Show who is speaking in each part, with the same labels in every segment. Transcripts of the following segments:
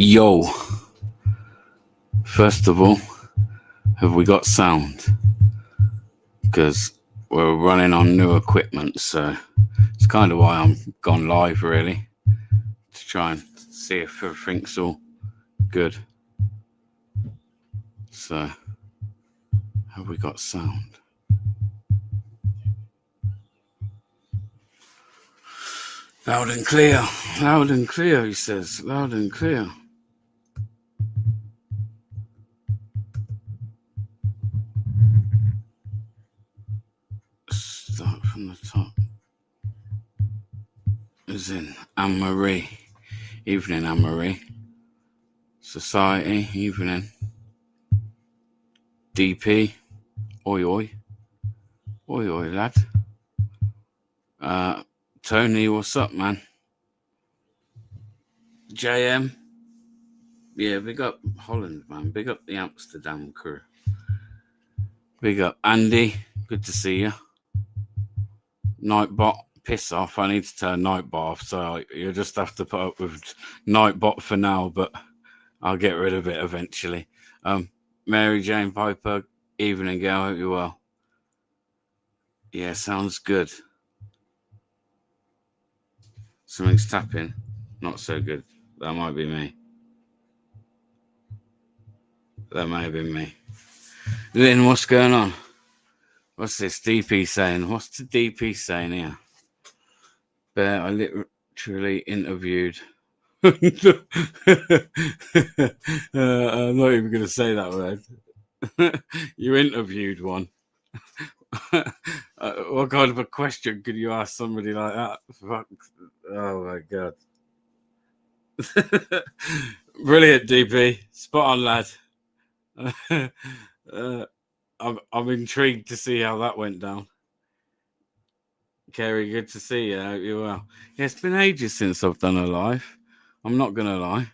Speaker 1: Yo, first of all, have we got sound? Because we're running on new equipment, so it's kind of why I'm gone live, really, to try and see if everything's all good. So, have we got sound? Loud and clear, he says, loud and clear. Start from the top. As in Anne-Marie. Evening, Anne-Marie. Society, evening. DP. Oi, oi. Oi, oi, lad. Tony, what's up, man? JM. Yeah, big up Holland, man. Big up the Amsterdam crew. Big up Andy. Good to see you. Nightbot, piss off. I need to turn Nightbot off, so you'll just have to put up with Nightbot for now, but I'll get rid of it eventually. Mary Jane Piper, evening girl. Hope you're well. Yeah, sounds good. Something's tapping. Not so good. That might be me. That may have been me. Lynn, what's going on? What's this DP saying? What's the DP saying here? Bear, I literally interviewed. I'm not even going to say that word. You interviewed one. What kind of a question could you ask somebody like that? Fuck. Oh my god. Brilliant, DP. Spot on, lad. I'm intrigued to see how that went down. Kerry, good to see you. I hope you're well. Yeah, it's been ages since I've done a live. I'm not going to lie.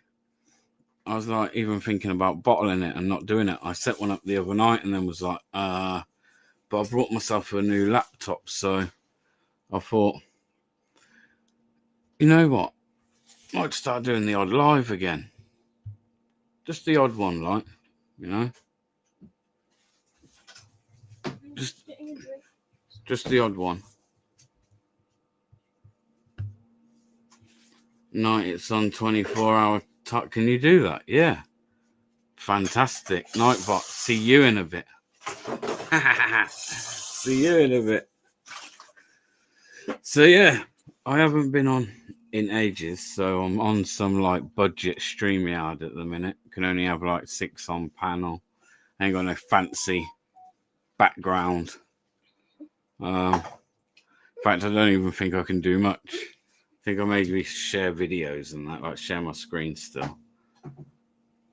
Speaker 1: I was like even thinking about bottling it and not doing it. I set one up the other night and then was like, but I brought myself a new laptop, so I thought, you know what? I might start doing the odd live again. Just the odd one, like, you know? Just the odd one. Night, it's on 24-hour. Can you do that? Yeah. Fantastic. Nightbot. See you in a bit. See you in a bit. So, yeah, I haven't been on in ages, so I'm on some, like, budget StreamYard at the minute. Can only have, like, 6 on panel. Ain't got no fancy background. In fact, I don't even think I can do much. I think I maybe share videos and that, like share my screen still.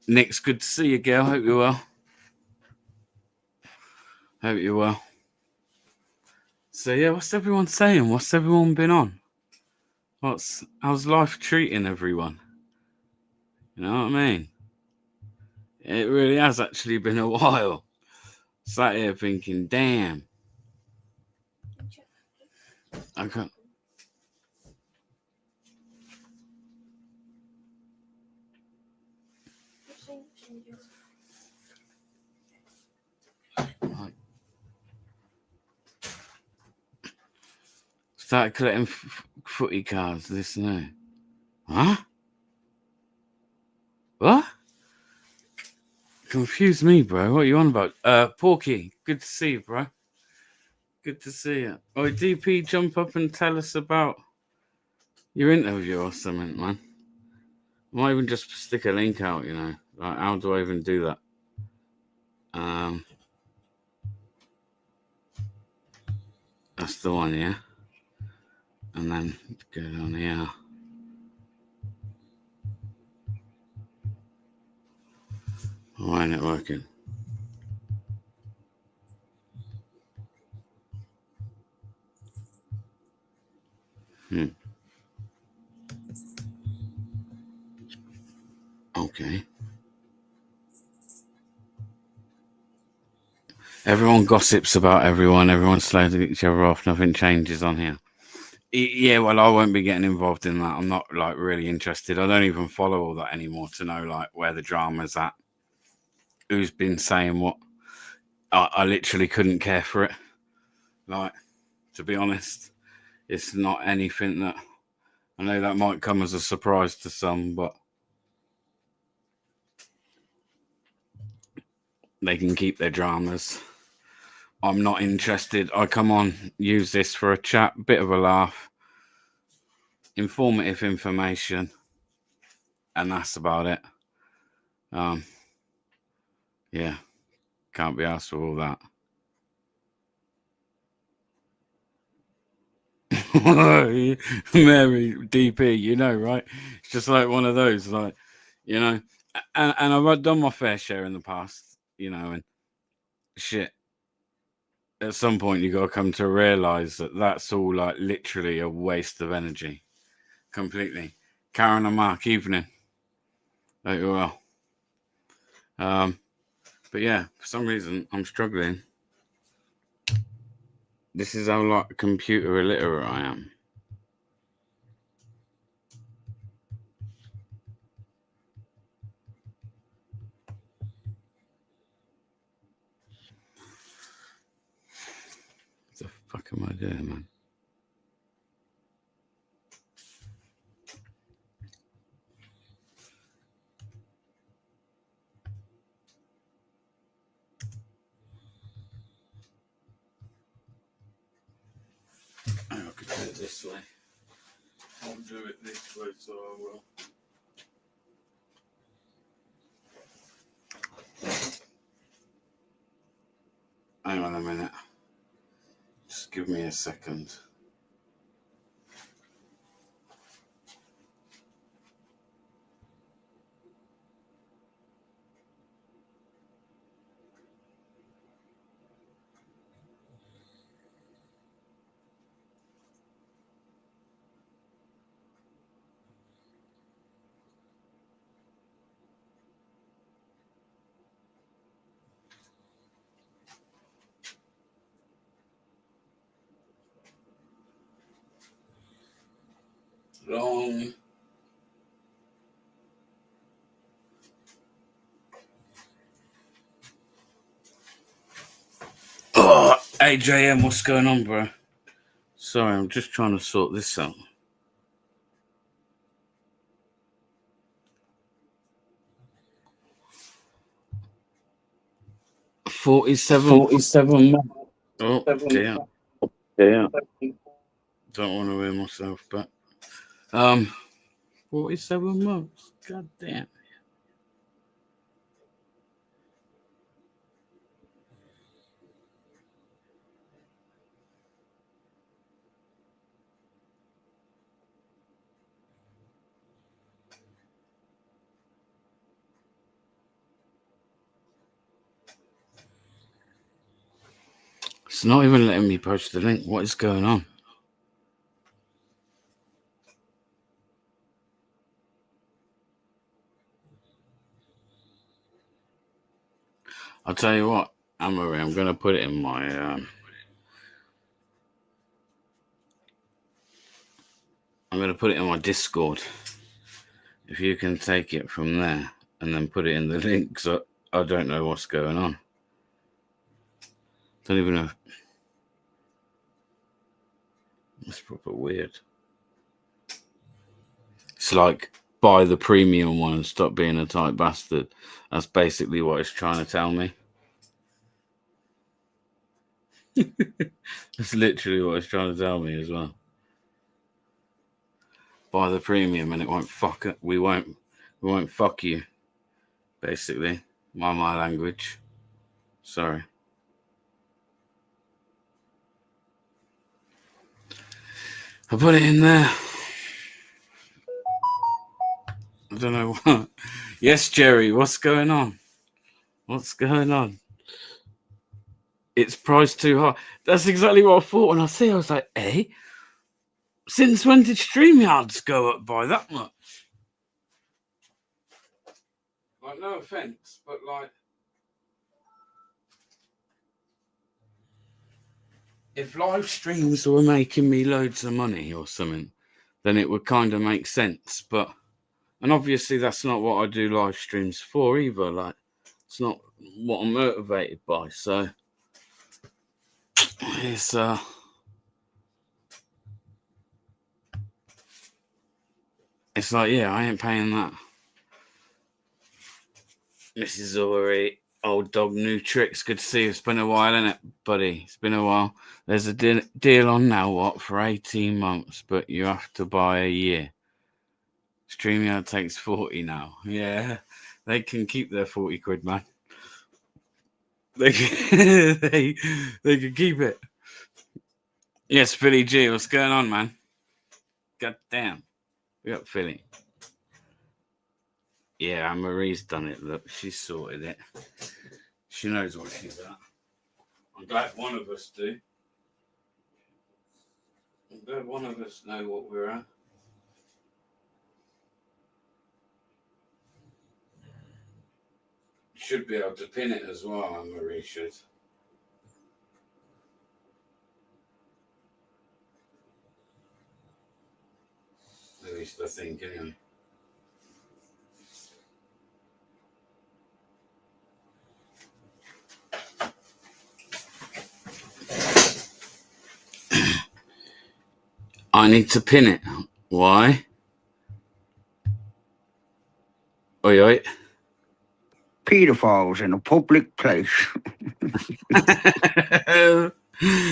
Speaker 1: Nick's good to see you, girl. Hope you're well. Hope you're well. So yeah, what's everyone saying? What's everyone been on? How's life treating everyone? You know what I mean? It really has actually been a while. Sat here thinking, damn. I can't. Started collecting footy cards. This and that. Huh? What? Confuse me, bro. What are you on about? Porky, good to see you, bro. Good to see you. Oh, DP, jump up and tell us about your interview or something, man. I might even just stick a link out, you know. Like, how do I even do that? That's the one, yeah. And then go down here. Why ain't it working? Okay. Everyone gossips about everyone. Everyone's slagging each other off. Nothing changes on here. Yeah, well, I won't be getting involved in that. I'm not like really interested. I don't even follow all that anymore to know like where the drama's at, who's been saying what. I literally couldn't care for it. Like, to be honest, it's not anything that I know that might come as a surprise to some, but they can keep their dramas. I'm not interested. I come on, use this for a chat, bit of a laugh, informative information, and that's about it. Um, yeah, can't be asked for all that. Mary DP, you know, right? It's just like one of those, like, you know, and I've done my fair share in the past, you know, and shit. At some point, you got to come to realize that that's all like literally a waste of energy, completely. Karen and Mark, evening. Hope you're well. But yeah, for some reason, I'm struggling. This is how like computer illiterate I am. What the fuck am I doing, man? I could do it this way. I'll do it this way, so I will. Hang on a minute. Just give me a second. Long. Oh, AJM, what's going on, bro? Sorry, I'm just trying to sort this out. $47. Oh, dear.
Speaker 2: Yeah.
Speaker 1: Don't want to hear myself back. 47 months. God damn. It's not even letting me post the link. What is going on? I'll tell you what, Anne-Marie, I'm going to put it in my... I'm going to put it in my Discord. If you can take it from there and then put it in the links, I don't know what's going on. Don't even know. It's proper weird. It's like, buy the premium one and stop being a tight bastard. That's basically what it's trying to tell me. That's literally what it's trying to tell me as well. Buy the premium and it won't fuck it. We won't fuck you. Basically, my language. Sorry. I put it in there. I don't know what. Yes, Jerry, what's going on? What's going on? It's priced too high. That's exactly what I thought when I see it. I was like, eh? Since when did StreamYards go up by that much? Like, no offense, but like, if live streams were making me loads of money or something, then it would kind of make sense. But and obviously that's not what I do live streams for either. Like it's not what I'm motivated by. So it's it's like, yeah, I ain't paying that. Mrs. Ori, old dog, new tricks. Good to see you. It's been a while, isn't it, buddy? It's been a while. There's a deal on now, what, for 18 months, but you have to buy a year. StreamYard takes 40 now. Yeah, they can keep their 40 quid, man. They can, they can keep it. Yes, Philly G, what's going on, man? God damn. We got Philly. Yeah, Marie's done it. Look, she's sorted it. She knows what she's at. I'm glad one of us do. I'm glad one of us know what we're at. Should be able to pin it as well, and Marie should. At least I think, anyway. I need to pin it. Why? Oi, oi.
Speaker 2: Paedophiles in a public place.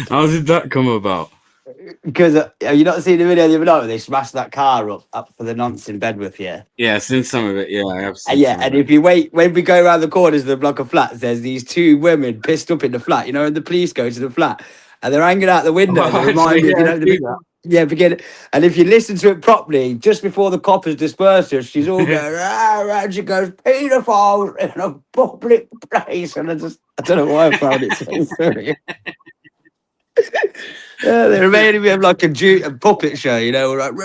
Speaker 1: How did that come about?
Speaker 2: Because have you not seen the video the other night where they smashed that car up for the nonce in Bedworth? Yeah.
Speaker 1: Yeah, I've seen some of it. Yeah, I have seen
Speaker 2: Yeah,
Speaker 1: some of
Speaker 2: and
Speaker 1: it.
Speaker 2: if you wait, when we go around the corners of the block of flats, there's these two women pissed up in the flat, you know, and the police go to the flat and they're hanging out the window. And they remind me,
Speaker 1: Actually,
Speaker 2: if you know, begin. And if you listen to it properly, just before the coppers disperse her, she's all going, and she goes, paedophiles in a public place. And I don't know why I found it so funny. Yeah, they reminded me of like a puppet show, you know, like.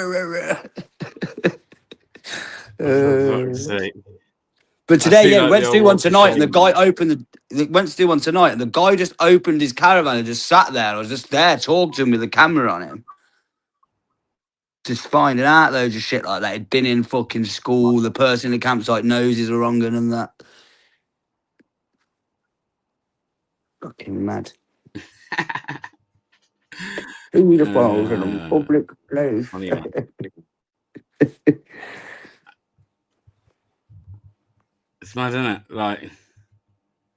Speaker 2: But today, yeah, we went to do one tonight, and the guy opened went to do one tonight, and the guy just opened his caravan and just sat there. I was just there talking to him with the camera on him, just finding out loads of shit like that. He'd been in fucking school. The person in the campsite knows he's a wrong un and that. Fucking mad. Paedophiles in a public place.
Speaker 1: It's mad, isn't it? Like,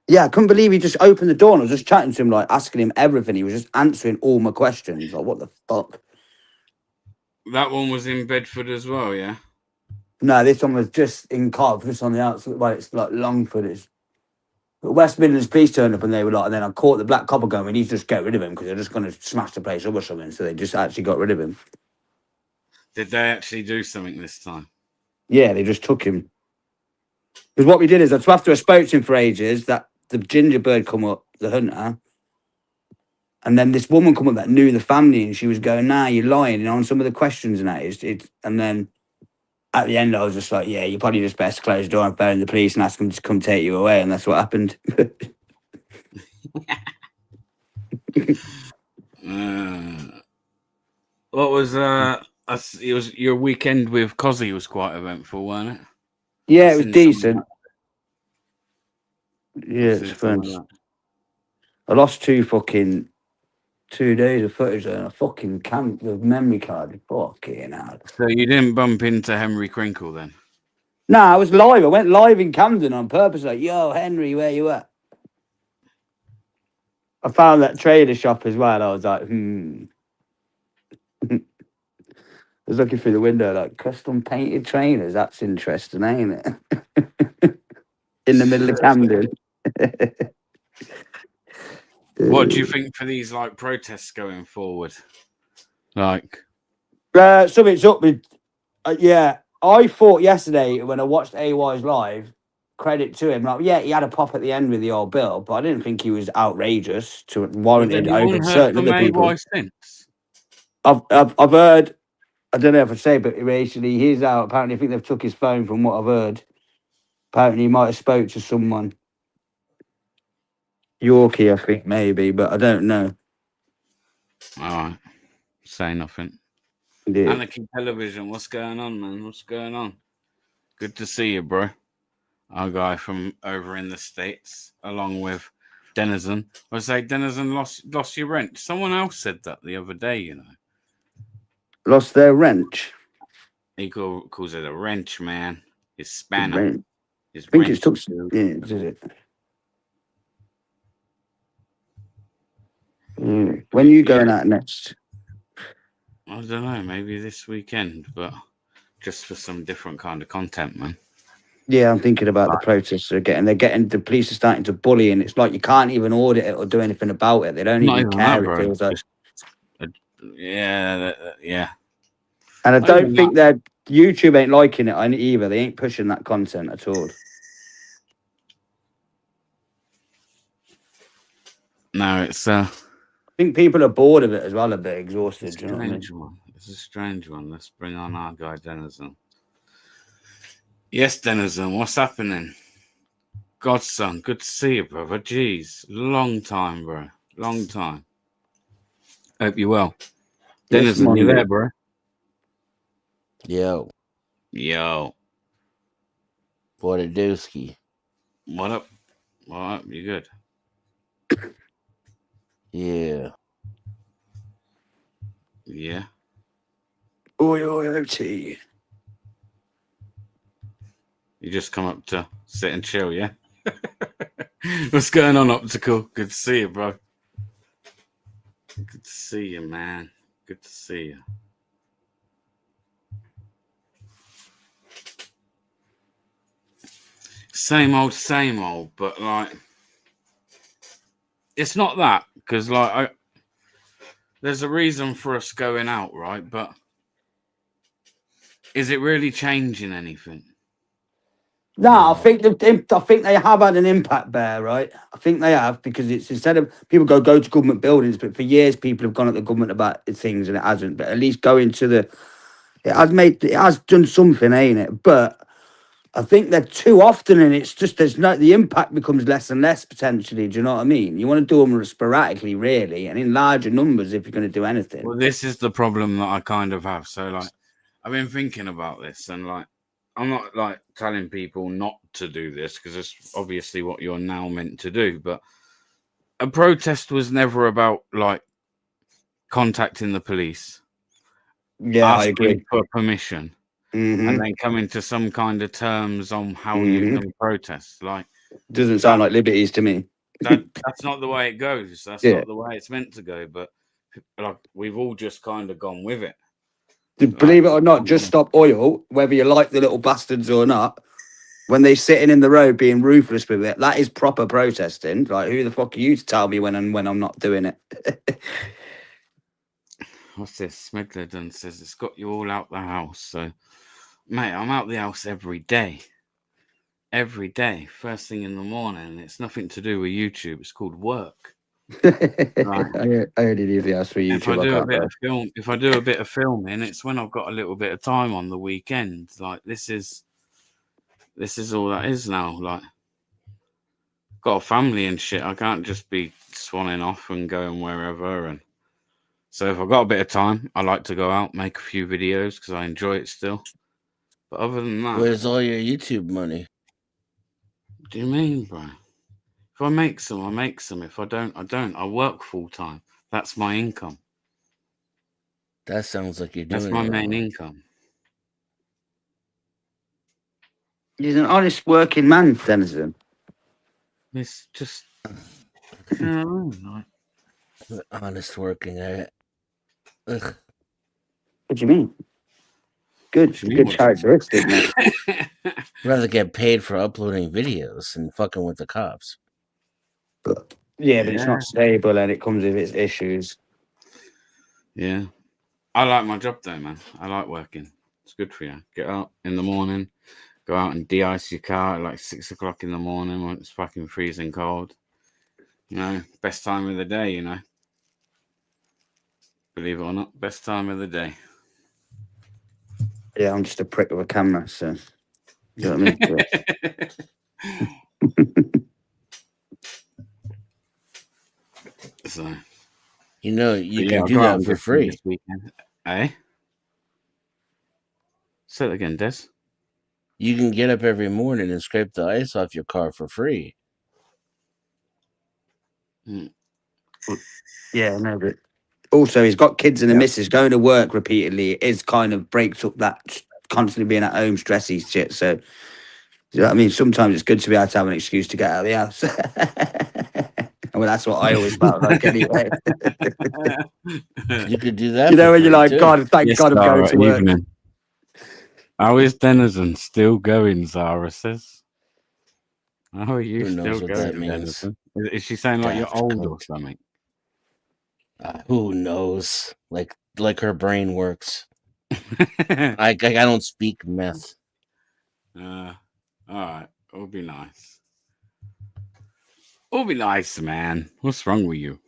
Speaker 2: yeah, I couldn't believe he just opened the door and I was just chatting to him, like asking him everything. He was just answering all my questions. Like, what the fuck?
Speaker 1: That one was in Bedford as well, yeah?
Speaker 2: No, this one was just in Cardiff, just on the outside. Well, it's like Longford. It's the West Midlands police turned up and they were like, and then I caught the black copper going, we need to just get rid of him because they're just going to smash the place up or something. So they just actually got rid of him.
Speaker 1: Did they actually do something this time?
Speaker 2: Yeah, they just took him. Because what we did is, after I spoke to him for ages, that the gingerbird come up, the hunter, and then this woman come up that knew the family, and she was going, "Nah, you're lying," you know, on some of the questions and that. And then at the end, I was just like, "Yeah, you probably just best close the door and phone the police and ask them to come take you away," and that's what happened.
Speaker 1: What was it was your weekend with Cozzy was quite eventful, wasn't it?
Speaker 2: Yeah, it was decent. Yeah, it's fun. I lost 2 days of footage and a fucking the memory card. Fucking hell.
Speaker 1: So you didn't bump into Henry Crinkle then?
Speaker 2: No, I was live. I went live in Camden on purpose. Like, yo, Henry, where you at? I found that trader shop as well. I was like, I was looking through the window, like, custom painted trainers. That's interesting, ain't it? In the middle of Camden.
Speaker 1: What do you think for these like protests going forward? Like,
Speaker 2: something's up with. Yeah, I thought yesterday when I watched AY's live, credit to him, like, yeah, he had a pop at the end with the old bill, but I didn't think he was outrageous to warranted over certain other people. I've heard, I don't know if I say, but basically he's out. Apparently, I think they've took his phone from what I've heard. Apparently, he might have spoke to someone. Yorkie, I think maybe, but I don't know.
Speaker 1: All right. Say nothing.
Speaker 2: Yeah.
Speaker 1: Anarchy Television, what's going on, man? What's going on? Good to see you, bro. Our guy from over in the States, along with Denizen. I say Denizen lost your wrench. Someone else said that the other day, you know.
Speaker 2: Lost their wrench.
Speaker 1: He calls it a wrench, man. His
Speaker 2: The
Speaker 1: spanner.
Speaker 2: wrench.
Speaker 1: His
Speaker 2: I think
Speaker 1: wrench.
Speaker 2: it's took. Yeah, is it? When are you going out next?
Speaker 1: I don't know, maybe this weekend, but just for some different kind of content, man.
Speaker 2: Yeah, I'm thinking about the protests they're getting. The police are starting to bully, and it's like you can't even audit it or do anything about it. They don't
Speaker 1: Not
Speaker 2: even
Speaker 1: even
Speaker 2: care.
Speaker 1: that,
Speaker 2: It
Speaker 1: bro.
Speaker 2: feels like.
Speaker 1: Yeah.
Speaker 2: And I
Speaker 1: Not
Speaker 2: don't
Speaker 1: even
Speaker 2: think that YouTube ain't liking it either. They ain't pushing that content at all.
Speaker 1: No, it's
Speaker 2: I think people are bored of it as well, a bit exhausted.
Speaker 1: a
Speaker 2: Do you know what I mean?
Speaker 1: strange one. It's a strange one. Let's bring on our guy Denizen. Yes, Denizen, what's happening? Godson, good to see you, brother. Jeez, long time, bro. Long time. Hope you're well.
Speaker 2: Yes,
Speaker 1: Denizen, you
Speaker 2: Monday.
Speaker 1: there, bro?
Speaker 3: Yo,
Speaker 1: Yo,
Speaker 3: what a dooski.
Speaker 1: what up? What up? You good?
Speaker 3: Yeah.
Speaker 1: Yeah.
Speaker 2: Oi, OT.
Speaker 1: You just come up to sit and chill, yeah? What's going on, Optical? Good to see you, bro. Good to see you, man. Good to see you. Same old, but like, it's not that because like there's a reason for us going out, right? But is it really changing anything?
Speaker 2: No, I think they have had an impact there, right? I think they have because it's instead of people go to government buildings, but for years people have gone at the government about things and it hasn't. But at least going to it has done something, ain't it? But I think they're too often, and it's just the impact becomes less and less potentially. Do you know what I mean? You want to do them sporadically, really, and in larger numbers if you're going to do anything.
Speaker 1: Well, this is the problem that I kind of have. So like, I've been thinking about this, and like, I'm not like telling people not to do this because it's obviously what you're now meant to do. But a protest was never about like contacting the police,
Speaker 2: Yeah, I
Speaker 1: asking
Speaker 2: agree.
Speaker 1: for permission,
Speaker 2: Mm-hmm.
Speaker 1: and then coming to some kind of terms on how you
Speaker 2: Mm-hmm.
Speaker 1: can protest. Like,
Speaker 2: Doesn't sound like liberties to me.
Speaker 1: that's not the way it goes. That's
Speaker 2: Yeah.
Speaker 1: not the way it's meant to go. But like, we've all just kind of gone with it.
Speaker 2: Believe it or not, Just Stop Oil, whether you like the little bastards or not, when they sitting in the road being ruthless with it, that is proper protesting. Like, who the fuck are you to tell me when I'm not doing it?
Speaker 1: What's this? Smedledon says it's got you all out the house. So, mate, I'm out the house every day. Every day, first thing in the morning. It's nothing to do with YouTube. It's called work. Right.
Speaker 2: I only leave the house for YouTube.
Speaker 1: If I do a bit of filming, it's when I've got a little bit of time on the weekend. Like this is all that is now. Like, got a family and shit. I can't just be swanning off and going wherever. And so if I've got a bit of time, I like to go out, make a few videos because I enjoy it still. But other than that,
Speaker 3: Where's all your YouTube money?
Speaker 1: what do you mean, bro? If I make some, I make some. If I don't, I don't. I work full time. That's my income.
Speaker 3: That sounds like you're doing
Speaker 1: That's my
Speaker 3: it
Speaker 1: main
Speaker 3: wrong.
Speaker 1: income.
Speaker 2: He's an honest working man, Denizen.
Speaker 1: It's just, you know, like,
Speaker 3: Honest working at it. Ugh.
Speaker 2: What do you mean? Good,
Speaker 1: What do you mean,
Speaker 2: good
Speaker 1: what do you
Speaker 2: characteristic, mate.
Speaker 3: Rather get paid for uploading videos and fucking with the cops.
Speaker 2: Yeah, but it's
Speaker 1: Yeah.
Speaker 2: not stable and it comes with its issues.
Speaker 1: Yeah. I like my job though, man. I like working. It's good for you. Get up in the morning, go out and de-ice your car at like 6 o'clock in the morning when it's fucking freezing cold. You know, best time of the day, you know. Believe it or not, best time of the day.
Speaker 2: Yeah, I'm just a prick with a camera, so you know what I mean?
Speaker 1: So,
Speaker 3: You know, you
Speaker 1: But
Speaker 3: can
Speaker 1: I'll
Speaker 3: do
Speaker 1: go out
Speaker 3: that
Speaker 1: and
Speaker 3: for
Speaker 1: do some
Speaker 3: free.
Speaker 1: this weekend. Eh? Say it again, Des.
Speaker 3: You can get up every morning and scrape the ice off your car for free.
Speaker 2: Yeah, no, but also he's got kids and a
Speaker 1: Yeah.
Speaker 2: missus going to work repeatedly. It is kind of breaks up that constantly being at home stressy shit. So, you know what I mean? Sometimes it's good to be able to have an excuse to get out of the house. Well, that's what I always felt like anyway.
Speaker 3: You could do that
Speaker 2: You know,
Speaker 3: for
Speaker 2: when you're
Speaker 3: free
Speaker 2: like,
Speaker 3: too.
Speaker 2: God, thank
Speaker 1: Yes,
Speaker 2: God I'm going
Speaker 1: Zara,
Speaker 2: to work.
Speaker 1: evening. How is Denizen still going, Zara says? How are you
Speaker 3: Who knows
Speaker 1: still
Speaker 3: what that
Speaker 1: going,
Speaker 3: means?
Speaker 1: Denizen? Is she saying like you're
Speaker 3: Daft
Speaker 1: old or
Speaker 3: cunt.
Speaker 1: something?
Speaker 3: Who knows? Like her brain works. I don't speak meth.
Speaker 1: All right. It'll be nice. It'll be nice, man. What's wrong with you?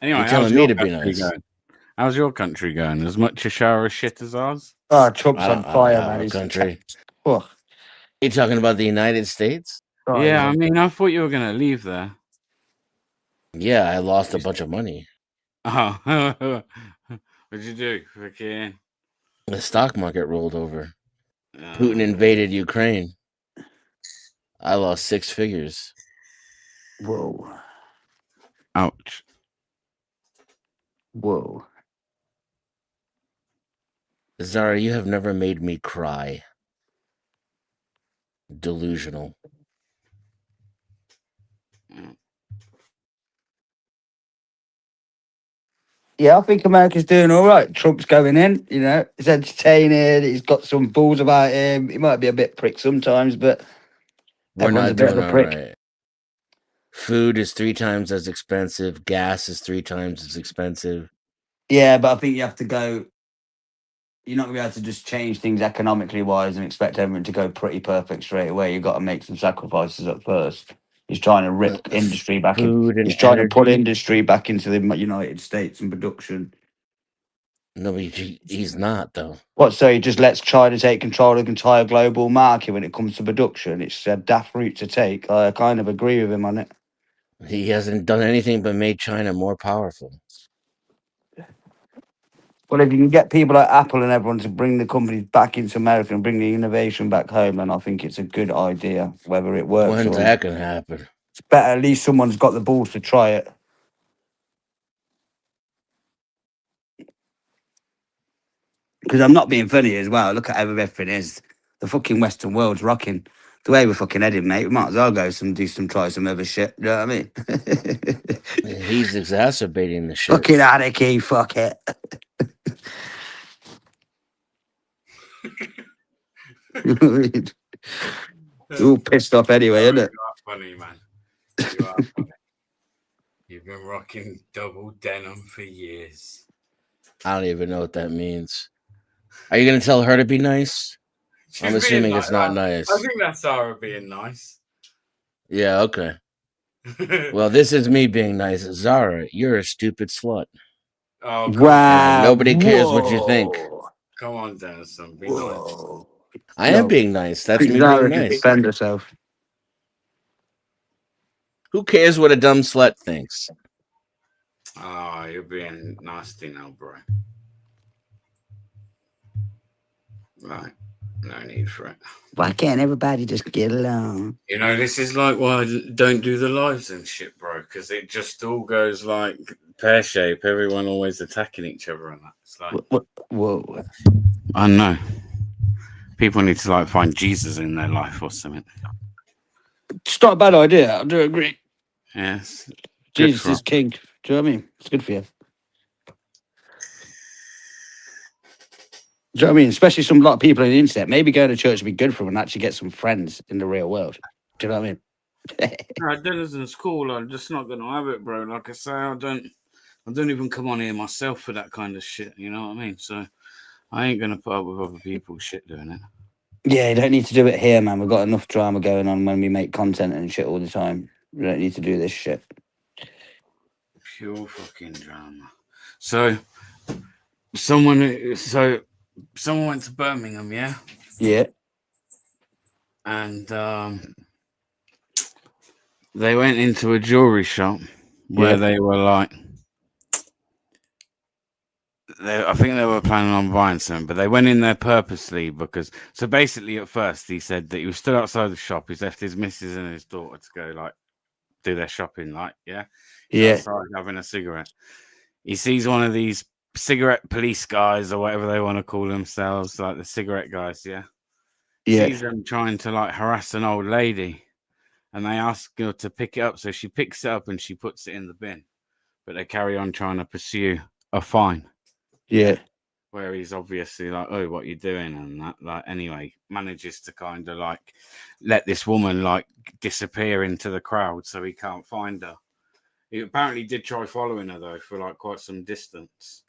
Speaker 1: Anyway,
Speaker 3: You're
Speaker 1: how's
Speaker 3: telling me
Speaker 1: your
Speaker 3: to be
Speaker 1: country
Speaker 3: nice.
Speaker 1: going? How's your country going? As much a shower of shit as ours?
Speaker 2: Oh, Trump's
Speaker 3: I
Speaker 2: on
Speaker 3: don't
Speaker 2: fire,
Speaker 3: have
Speaker 2: man.
Speaker 3: a
Speaker 2: He's
Speaker 3: country.
Speaker 2: oh,
Speaker 3: You talking about the United States?
Speaker 2: oh,
Speaker 1: Yeah, I
Speaker 2: yeah.
Speaker 1: mean, I thought you were gonna leave there.
Speaker 3: Yeah, I lost a bunch of money.
Speaker 1: Oh, what'd you do? Freaking.
Speaker 3: The stock market rolled over. Putin invaded Ukraine. I lost 6 figures.
Speaker 2: Whoa,
Speaker 1: Ouch.
Speaker 2: whoa.
Speaker 3: Zara, you have never made me cry. Delusional.
Speaker 2: Yeah, I think America's doing all right. Trump's going in, you know, he's entertaining. He's got some balls about him. He might be a bit prick sometimes, but
Speaker 3: We're
Speaker 2: everyone's
Speaker 3: not
Speaker 2: a bit of
Speaker 3: doing
Speaker 2: a
Speaker 3: all
Speaker 2: prick.
Speaker 3: right. Food is 3 times as expensive. Gas is 3 times as expensive.
Speaker 2: Yeah, but I think you have to go. You're not going to be able to just change things economically wise and expect everything to go pretty perfect straight away. You've got to make some sacrifices at first. He's trying to rip industry back in.
Speaker 3: Food and
Speaker 2: He's trying to put
Speaker 3: energy.
Speaker 2: industry back into the United States and production.
Speaker 3: No, he's not though.
Speaker 2: What, so he just lets China take control of the entire global market when it comes to production? It's a daft route to take. I kind of agree with him on it.
Speaker 3: He hasn't done anything but made China more powerful.
Speaker 2: Well, if you can get people like Apple and everyone to bring the companies back into America and bring the innovation back home, then I think it's a good idea. Whether it works
Speaker 3: When's
Speaker 2: or not,
Speaker 3: that gonna happen?
Speaker 2: it's better. At least someone's got the balls to try it. Because I'm not being funny as well. Look at how everything is. The fucking Western world's rocking. The way we're fucking headed, mate. We might as well go try some other shit. You know what I mean?
Speaker 3: He's exacerbating the shit.
Speaker 2: Fucking anarchy, fuck it. It's all pissed off anyway, isn't it?
Speaker 1: You are funny, man. You are funny. You've been rocking double denim for years.
Speaker 3: I don't even know what that means. Are you gonna tell her to be nice?
Speaker 1: She's
Speaker 3: I'm
Speaker 1: being
Speaker 3: assuming
Speaker 1: like
Speaker 3: it's not
Speaker 1: that.
Speaker 3: nice.
Speaker 1: I think that's Sarah being nice.
Speaker 3: Yeah, okay. Well, this is me being nice. Zara, you're a stupid slut.
Speaker 1: Oh, come
Speaker 2: Wow.
Speaker 3: And nobody cares what you think.
Speaker 1: on. Come on, Dennison. Be
Speaker 2: Whoa.
Speaker 3: I am being nice. That's me
Speaker 2: Zara
Speaker 3: being
Speaker 2: can
Speaker 3: nice.
Speaker 2: defend herself.
Speaker 3: Who cares what a dumb slut thinks?
Speaker 1: nice. Oh, you're being nasty now, bro. Right. No need for it.
Speaker 2: Why can't everybody just get along?
Speaker 1: You know, this is like why I don't do the lives and shit, bro, because it just all goes like pear shape. Everyone always attacking each other and that. It's like,
Speaker 2: Whoa.
Speaker 1: I know. People need to like find Jesus in their life or something.
Speaker 2: It's not a bad idea. I do agree.
Speaker 1: Yes.
Speaker 2: Jesus is king. Do you know what I mean? It's good for you. Do you know what I mean? Especially a lot of people on the internet. Maybe going to church would be good for them and actually get some friends in the real world. Do you know what I mean?
Speaker 1: No, Denizens cool. I'm just not gonna have it, bro. Like I say, I don't even come on here myself for that kind of shit. You know what I mean? So I ain't gonna put up with other people's shit doing it.
Speaker 2: Yeah, you don't need to do it here, man. We've got enough drama going on when we make content and shit all the time. We don't need to do this shit.
Speaker 1: Pure fucking drama. So someone went to Birmingham, yeah?
Speaker 2: Yeah.
Speaker 1: And they went into a jewelry shop where
Speaker 2: Yeah.
Speaker 1: they were like I think they were planning on buying something, but they went in there purposely because. So basically, at first, he said that he was stood outside the shop. He's left his missus and his daughter to go like do their shopping. Like, yeah, he's
Speaker 2: Yeah.
Speaker 1: outside having a cigarette. He sees one of these cigarette police guys or whatever they want to call themselves, like the cigarette guys. Yeah,
Speaker 2: Yeah.
Speaker 1: sees them trying to like harass an old lady, and they ask her to pick it up. So she picks it up and she puts it in the bin, but they carry on trying to pursue a fine.
Speaker 2: Yeah.
Speaker 1: Where he's obviously like, oh, what you doing? And that, like, anyway, manages to kind of like let this woman like disappear into the crowd so he can't find her. He apparently did try following her though for like quite some distance.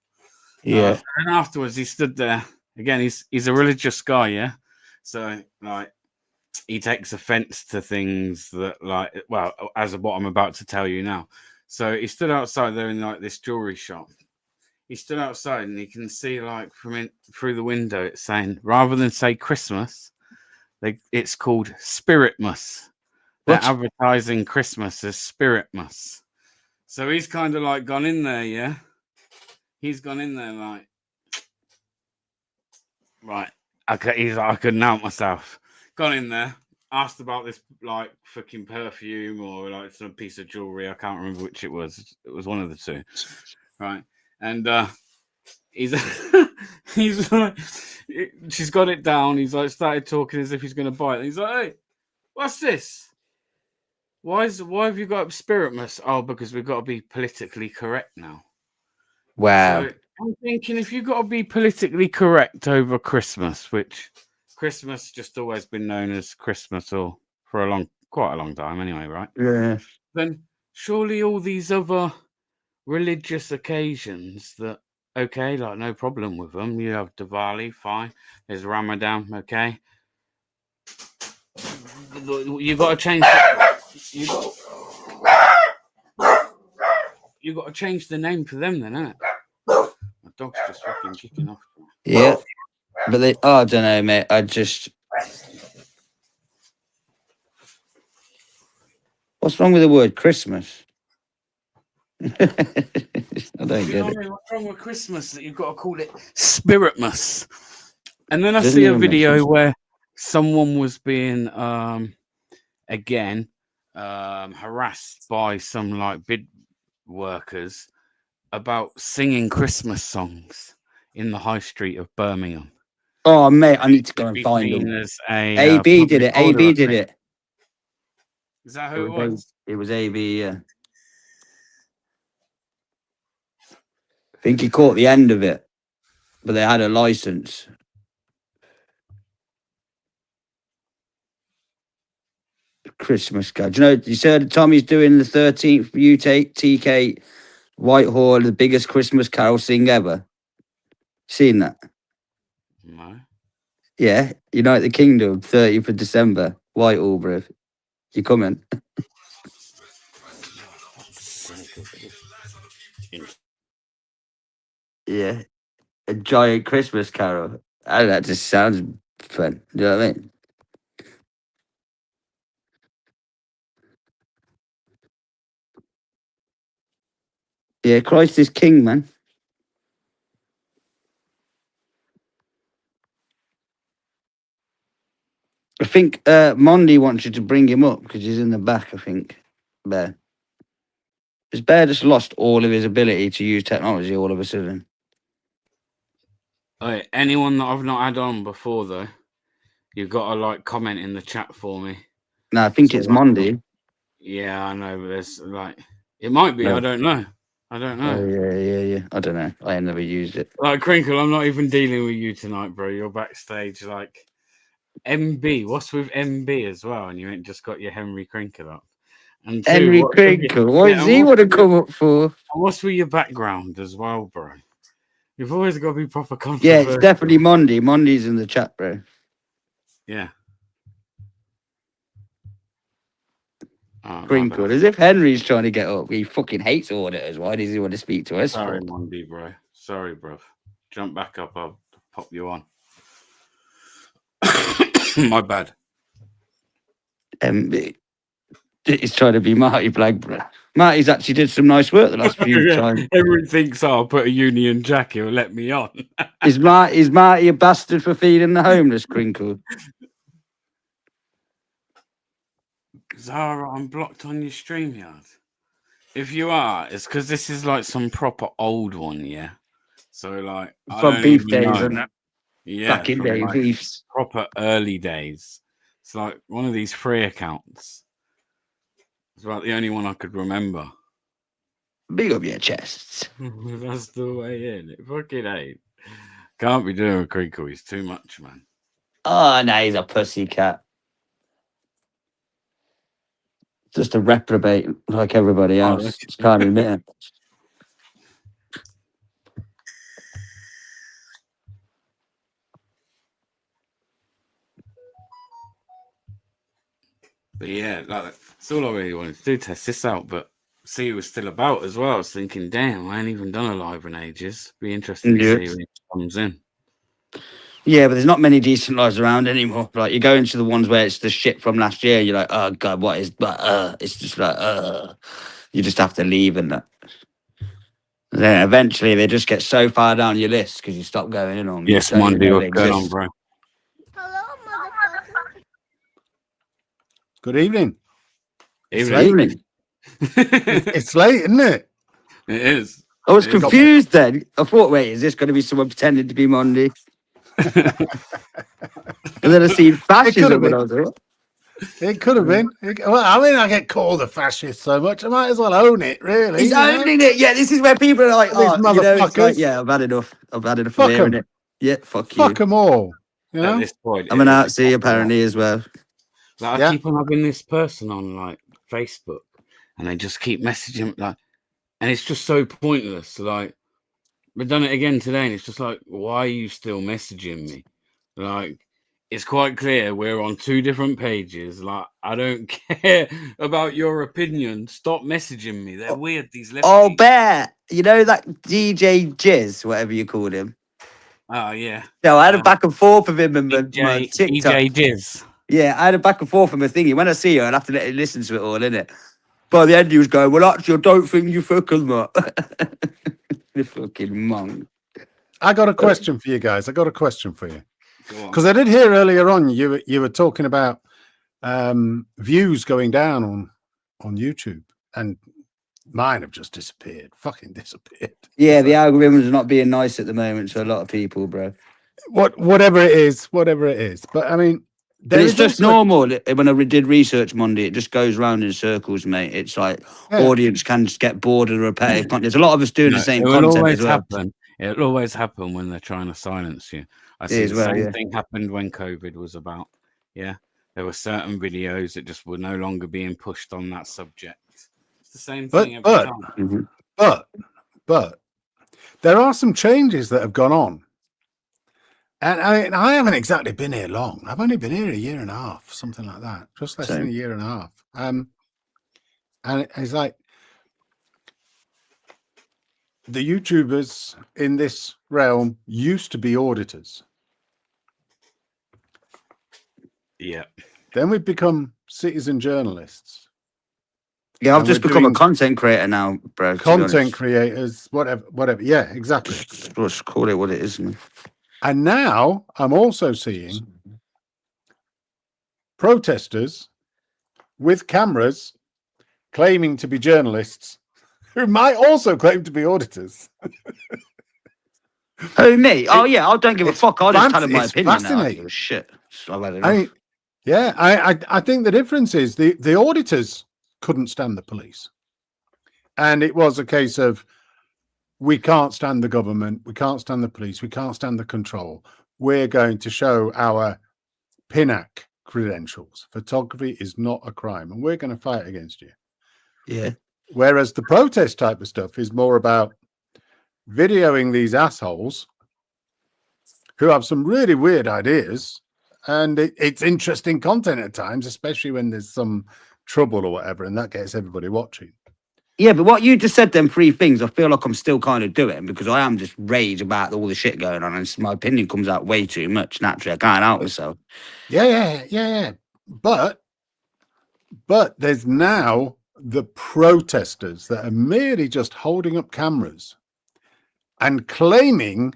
Speaker 2: Yeah.
Speaker 1: And afterwards, he stood there again. He's a religious guy, yeah. So like, he takes offense to things that like, well, as what I'm about to tell you now. So he stood outside there in like this jewelry shop. He stood outside and he can see like through the window it's saying, rather than say Christmas, it's called Spiritmas. They're
Speaker 2: What?
Speaker 1: advertising Christmas as Spiritmas. So he's kind of like gone in there, yeah. He's gone in there like, right. Okay, he's like, I couldn't help myself. Gone in there, asked about this like fucking perfume or like some piece of jewelry. I can't remember which it was. It was one of the two, right? And he's he's like, she's got it down. He's like started talking as if he's going to buy it. And he's like, hey, what's this? Why have you got Spiritmas? Oh, because we've got to be politically correct now.
Speaker 2: Wow.
Speaker 1: So I'm thinking if you've got to be politically correct over Christmas, which Christmas just always been known as Christmas or for quite a long time anyway, right?
Speaker 2: Yeah.
Speaker 1: Then surely all these other religious occasions that, okay, like no problem with them. You have Diwali, fine. There's Ramadan, okay. You got to change. You got to change the name for them, then, innit? My dog's just fucking kicking off.
Speaker 2: Yeah. But I don't know, mate. What's wrong with the word Christmas? I don't get it.
Speaker 1: What's wrong with Christmas that you've got to call it Spiritmas? And then I
Speaker 2: Doesn't
Speaker 1: see a
Speaker 2: even make
Speaker 1: video
Speaker 2: sense.
Speaker 1: where someone was being harassed by some like bid workers about singing Christmas songs in the high street of Birmingham.
Speaker 2: Oh, mate, I need to go and find
Speaker 1: Seen
Speaker 2: them.
Speaker 1: as a
Speaker 2: AB did it.
Speaker 1: public order, I
Speaker 2: AB did
Speaker 1: think.
Speaker 2: it.
Speaker 1: Is that who it was?
Speaker 2: It was AB, yeah. I think he caught the end of it, but they had a license. Christmas card. Do you know, you said Tommy's doing the 13th TK Whitehall, the biggest Christmas carol sing ever. Seen that?
Speaker 1: No.
Speaker 2: Yeah, United Kingdom, 30th of December, Whitehall, bro. You coming? Yeah, a giant Christmas carol. That just sounds fun. Do you know what I mean? Yeah, Christ is King, man. I think Mondi wants you to bring him up because he's in the back, I think. Bear. Has Bear just lost all of his ability to use technology all of a sudden?
Speaker 1: Right, anyone that I've not had on before, though, you've got to like comment in the chat for me.
Speaker 2: No, I think
Speaker 1: So
Speaker 2: it's Mondi.
Speaker 1: Yeah, I know, but there's like, it might be.
Speaker 2: No.
Speaker 1: I don't know. I don't know.
Speaker 2: Oh, yeah. I don't know. I ain't never used it.
Speaker 1: Like Crinkle, I'm not even dealing with you tonight, bro. You're backstage, like MB. What's with MB as well? And you ain't just got your Henry Crinkle up. And two,
Speaker 2: Henry Crinkle. What does he want to come up for?
Speaker 1: And what's with your background as well, bro? You've always got to be proper
Speaker 2: Yeah,
Speaker 1: controversial.
Speaker 2: it's definitely Mondi. Mondi's in the chat, bro.
Speaker 1: Yeah. Oh,
Speaker 2: Crinkle. As if Henry's trying to get up. He fucking hates auditors. Why does he want to speak to us?
Speaker 1: Sorry,
Speaker 2: for?
Speaker 1: Mondi, bro. Sorry, bro. Jump back up. I'll pop you on. My bad.
Speaker 2: He's trying to be Marty Black, bro. Marty's actually did some nice work the last few
Speaker 1: Yeah,
Speaker 2: times.
Speaker 1: everyone thinks, I'll put a Union Jack, he'll let me on.
Speaker 2: Is Marty a bastard for feeding the homeless, Crinkle?
Speaker 1: Zara, I'm blocked on your StreamYard. If you are, it's because this is like some proper old one, yeah? So, like, I
Speaker 2: From
Speaker 1: don't
Speaker 2: beef
Speaker 1: even
Speaker 2: days,
Speaker 1: know.
Speaker 2: isn't it?
Speaker 1: Yeah,
Speaker 2: Back in
Speaker 1: from,
Speaker 2: day,
Speaker 1: like,
Speaker 2: beefs.
Speaker 1: proper early days. It's like one of these free accounts. It's about the only one I could remember.
Speaker 2: Big up your chests.
Speaker 1: That's the way in. It fucking ain't. Can't be doing with Crinkle. He's too much, man.
Speaker 2: Oh, no, he's a pussycat. Just a reprobate like everybody
Speaker 1: Oh,
Speaker 2: else. Just can't admit it.
Speaker 1: But yeah, like, that's all I really wanted to do, test this out. But see who was still about as well. I was thinking, damn, I ain't even done a live in ages. Be interesting to see when he comes in.
Speaker 2: Yeah, but there's not many decent lives around anymore. Like, you go into the ones where it's the shit from last year, you're like, oh, God, what is... It's just like, you just have to leave and that. Then eventually they just get so far down your list because you stop going in on them.
Speaker 1: Yes,
Speaker 2: You don't even
Speaker 1: Monday,
Speaker 2: know
Speaker 1: what's
Speaker 2: they
Speaker 1: going on,
Speaker 2: exist.
Speaker 1: bro?
Speaker 4: Good evening.
Speaker 1: Evening.
Speaker 4: It's late, isn't it?
Speaker 1: It is.
Speaker 2: I was
Speaker 1: It is.
Speaker 2: confused then. I thought, wait, is this going to be someone pretending to be Monday? And then I seen fascism
Speaker 4: been.
Speaker 2: and I was like, what?
Speaker 4: It could have been. Well, I mean, I get called a fascist so much, I might as well own it, really.
Speaker 2: He's owning it. Yeah, this is where people are like,
Speaker 4: These
Speaker 2: oh, you know, it's like,
Speaker 4: motherfuckers.
Speaker 2: yeah, I've had enough. I've had enough
Speaker 4: Fuck
Speaker 2: of hearing
Speaker 4: 'em.
Speaker 2: it. Yeah, fuck
Speaker 4: Fuck
Speaker 2: you.
Speaker 4: them all. You
Speaker 1: At
Speaker 4: know?
Speaker 1: this point,
Speaker 2: I'm
Speaker 1: it
Speaker 2: an
Speaker 1: is
Speaker 2: Nazi,
Speaker 1: exactly
Speaker 2: apparently, as well.
Speaker 1: Like,
Speaker 4: Yeah.
Speaker 1: I keep on having this person on like Facebook, and they just keep messaging like, and it's just so pointless. Like, we've done it again today, and it's just like, why are you still messaging me? Like, it's quite clear we're on two different pages. Like, I don't care about your opinion. Stop messaging me. They're weird. These lefties.
Speaker 2: Oh, Bear, you know that DJ Jizz, whatever you called him?
Speaker 1: Oh yeah.
Speaker 2: No, I had a back and forth with him and my
Speaker 1: EJ
Speaker 2: TikTok.
Speaker 1: Jizz.
Speaker 2: Yeah, I had a back and forth with my thingy. When I see you, I'd have to let you listen to it all, innit? By the end, he was going, well, actually, I don't think you fucking that. You fucking monk.
Speaker 4: I got a question for you guys. I got a question for you.
Speaker 1: Go on.
Speaker 4: Because I did hear earlier on you were talking about views going down on YouTube, and mine have just disappeared. Fucking disappeared.
Speaker 2: Yeah, the algorithms are not being nice at the moment to a lot of people, bro.
Speaker 4: Whatever it is. But I mean,
Speaker 2: But
Speaker 4: there
Speaker 2: it's
Speaker 4: is
Speaker 2: just
Speaker 4: also-
Speaker 2: normal. When I did research Monday, it just goes round in circles, mate. It's like
Speaker 4: Yeah.
Speaker 2: audience can just get bored of the repetitive content. There's a lot of us doing
Speaker 1: No,
Speaker 2: the same
Speaker 1: it will
Speaker 2: content
Speaker 1: always
Speaker 2: as well.
Speaker 1: happen. It'll always happen when they're trying to silence you. I see
Speaker 2: as
Speaker 1: the
Speaker 2: well,
Speaker 1: same
Speaker 2: yeah.
Speaker 1: thing happened when COVID was about. Yeah, there were certain videos that just were no longer being pushed on that subject. It's the same thing every time.
Speaker 2: Mhm.
Speaker 4: But there are some changes that have gone on. And I haven't exactly been here long. I've only been here a year and a half, something like that. Just less than
Speaker 2: Same.
Speaker 4: a year and a half. And it's like the YouTubers in this realm used to be auditors.
Speaker 1: Yeah,
Speaker 4: Then we've become citizen journalists,
Speaker 2: Yeah, I've
Speaker 4: And
Speaker 2: just
Speaker 4: we're
Speaker 2: become a
Speaker 4: doing
Speaker 2: content creator now, bro. to be
Speaker 4: content
Speaker 2: honest.
Speaker 4: creators, whatever. Yeah, exactly.
Speaker 2: Let's call it what it is, man.
Speaker 4: And now I'm also seeing protesters with cameras claiming to be journalists who might also claim to be auditors.
Speaker 2: Oh, me? Oh, yeah. I don't give a
Speaker 4: it's
Speaker 2: fuck. I'll just tell him my
Speaker 4: it's
Speaker 2: opinion now. I don't
Speaker 4: fascinating.
Speaker 2: give a shit. So I've had
Speaker 4: I
Speaker 2: enough.
Speaker 4: mean, yeah, I think the difference is the auditors couldn't stand the police. And it was a case of, we can't stand the government, we can't stand the police, we can't stand the control. We're going to show our PINAC credentials. Photography is not a crime, and we're going to fight against you.
Speaker 2: Yeah.
Speaker 4: Whereas the protest type of stuff is more about videoing these assholes who have some really weird ideas, and it's interesting content at times, especially when there's some trouble or whatever, and that gets everybody watching.
Speaker 2: Yeah, but what you just said, them three things, I feel like I'm still kind of doing because I am just rage about all the shit going on, and my opinion comes out way too much. Naturally, I can't help myself.
Speaker 4: Yeah. But there's now the protesters that are merely just holding up cameras and claiming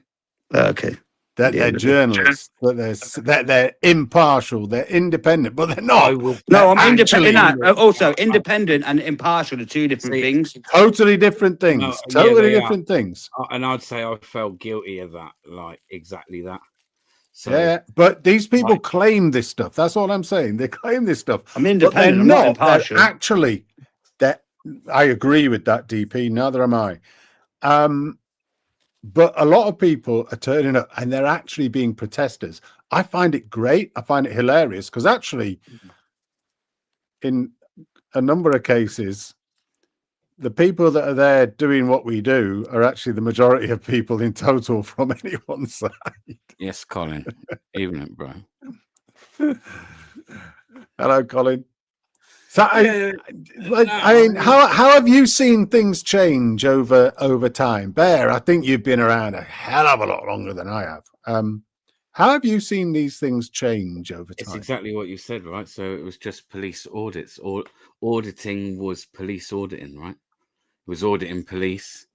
Speaker 2: Okay.
Speaker 4: that
Speaker 2: Yeah,
Speaker 4: they're
Speaker 2: but-
Speaker 4: journalists, that they're impartial, they're independent, but they're
Speaker 1: I
Speaker 4: not.
Speaker 1: will.
Speaker 2: No, I'm
Speaker 4: They're
Speaker 2: independent.
Speaker 4: actually
Speaker 2: Also, independent and impartial are two different
Speaker 1: See,
Speaker 2: things.
Speaker 4: totally different things.
Speaker 1: No, yeah,
Speaker 4: Totally
Speaker 1: they are.
Speaker 4: different things.
Speaker 1: And I'd say I felt guilty of that, like exactly that. So
Speaker 4: Yeah, but these people
Speaker 1: Right.
Speaker 4: claim this stuff. That's all I'm saying. They claim this stuff.
Speaker 2: I'm
Speaker 4: But they're
Speaker 2: independent. I'm not
Speaker 4: not.
Speaker 2: impartial.
Speaker 4: They're actually, that I agree with that, DP. Neither am I. But a lot of people are turning up and they're actually being protesters. I find it great. I find it hilarious because actually, in a number of cases, the people that are there doing what we do are actually the majority of people in total from anyone's side.
Speaker 1: yes, Colin, evening, bro.
Speaker 4: Hello, Colin. So
Speaker 1: Yeah,
Speaker 4: I mean, how have you seen things change over time? Bear, I think you've been around a hell of a lot longer than I have. How have you seen these things change over
Speaker 1: It's
Speaker 4: time?
Speaker 1: exactly what you said, right? So it was just police audits, or auditing was police auditing, right? It was auditing police,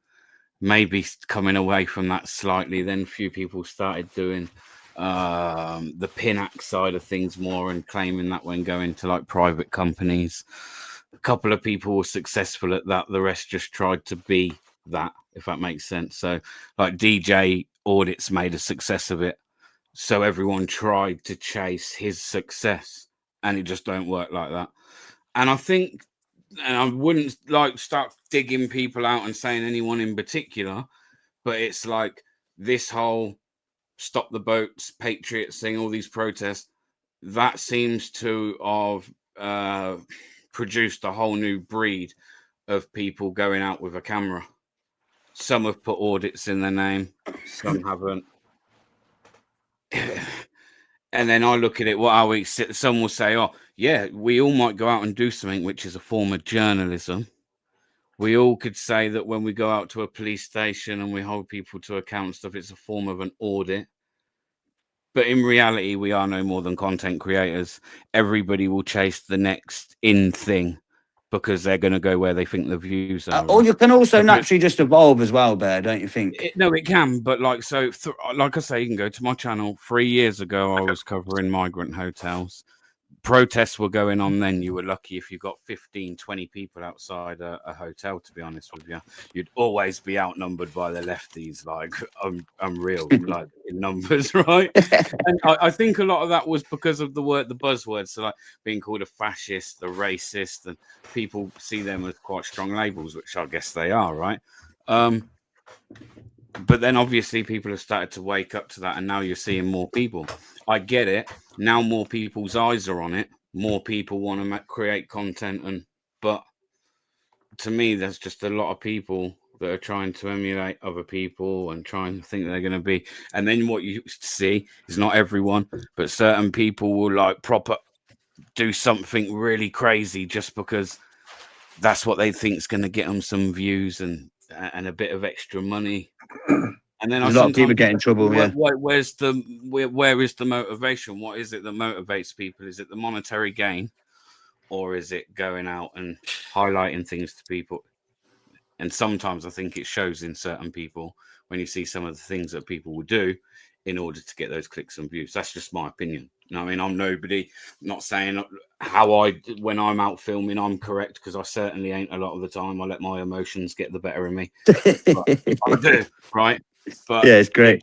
Speaker 1: maybe coming away from that slightly. Then a few people started doing the PINAC side of things more and claiming that when going to like private companies. A couple of people were successful at that. The rest just tried to be that, if that makes sense. So like DJ audits made a success of it. So everyone tried to chase his success, and it just don't work like that. And I think, and I wouldn't like start digging people out and saying anyone in particular, but it's like this whole stop the boats, Patriots thing, all these protests, that seems to have produced a whole new breed of people going out with a camera. Some have put audits in their name, some haven't. And then I look at it, what are we? Some will say, oh, yeah, we all might go out and do something which is a form of journalism. We all could say that when we go out to a police station and we hold people to account and stuff, it's a form of an audit. But in reality, we are no more than content creators. Everybody will chase the next in thing because they're going to go where they think the views are.
Speaker 2: Or you can also
Speaker 1: Okay.
Speaker 2: naturally just evolve as well, Bear, don't you think?
Speaker 1: No, it can, but like so, like I say, you can go to my channel. 3 years ago, I was covering migrant hotels. Protests were going on then. You were lucky if you got 15, 20 people outside a hotel, to be honest with you. You'd always be outnumbered by the lefties, like unreal, like in numbers, right? And I think a lot of that was because of the buzzwords, so like being called a fascist, a racist, and people see them as quite strong labels, which I guess they are, right? But then obviously people have started to wake up to that, and now you're seeing more people. I get it. Now more people's eyes are on it. More people want to create content, but to me, there's just a lot of people that are trying to emulate other people and trying to think they're going to be. And then what you see is not everyone, but certain people will like proper do something really crazy just because that's what they think is going to get them some views and a bit of extra money. And then
Speaker 2: There's a lot of people get in trouble.
Speaker 1: where is the motivation? What is it that motivates people? Is it the monetary gain, or is it going out and highlighting things to people? And sometimes I think it shows in certain people when you see some of the things that people will do in order to get those clicks and views. That's just my opinion. I mean, I'm nobody, not saying when I'm out filming, I'm correct, because I certainly ain't a lot of the time. I let my emotions get the better of me. I do, right? But
Speaker 2: yeah, it's great.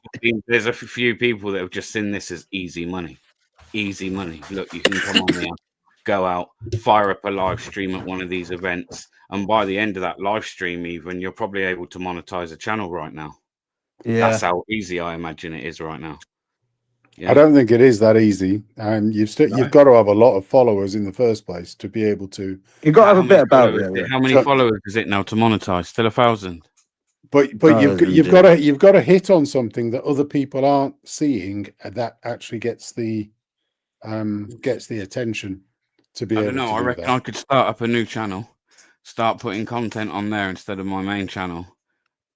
Speaker 1: There's a few people that have just seen this as easy money. Easy money. Look, you can come on here, go out, fire up a live stream at one of these events, and by the end of that live stream, even you're probably able to monetize a channel right now.
Speaker 2: Yeah,
Speaker 1: That's how easy I imagine it is right now. Yeah.
Speaker 4: I don't think it is that easy, and you've got to have a lot of followers in the first place to be able to.
Speaker 2: you've got to have a bit about it. Yeah.
Speaker 1: How many followers is it now to monetize? Still 1,000.
Speaker 4: But you've got to hit on something that other people aren't seeing, and that actually gets the attention to be.
Speaker 1: I don't know. I reckon I could start up a new channel, start putting content on there instead of my main channel,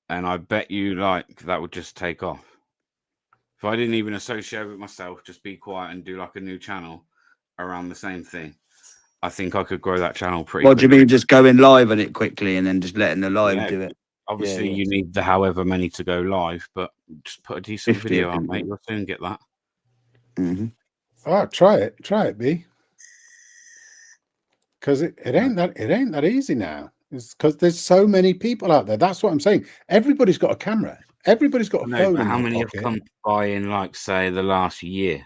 Speaker 1: and I bet you like that would just take off. If I didn't even associate with myself, just be quiet and do like a new channel around the same thing, I think I could grow that channel pretty
Speaker 2: What do you
Speaker 1: quickly.
Speaker 2: mean, just going live on it quickly and then just letting the live
Speaker 1: Yeah.
Speaker 2: do it?
Speaker 1: Obviously,
Speaker 2: yeah.
Speaker 1: you need the however many to go live, but just put a decent
Speaker 2: 50,
Speaker 1: video
Speaker 2: I
Speaker 1: out,
Speaker 2: think,
Speaker 1: mate.
Speaker 2: yeah.
Speaker 1: You'll soon get that.
Speaker 2: Hmm.
Speaker 4: Oh, try it, B. Because it ain't that easy now. It's because there's so many people out there. That's what I'm saying. Everybody's got a camera. Everybody's got a
Speaker 1: No,
Speaker 4: phone
Speaker 1: but
Speaker 4: in
Speaker 1: how
Speaker 4: their
Speaker 1: many
Speaker 4: pocket.
Speaker 1: have come by in, like, say, the last year?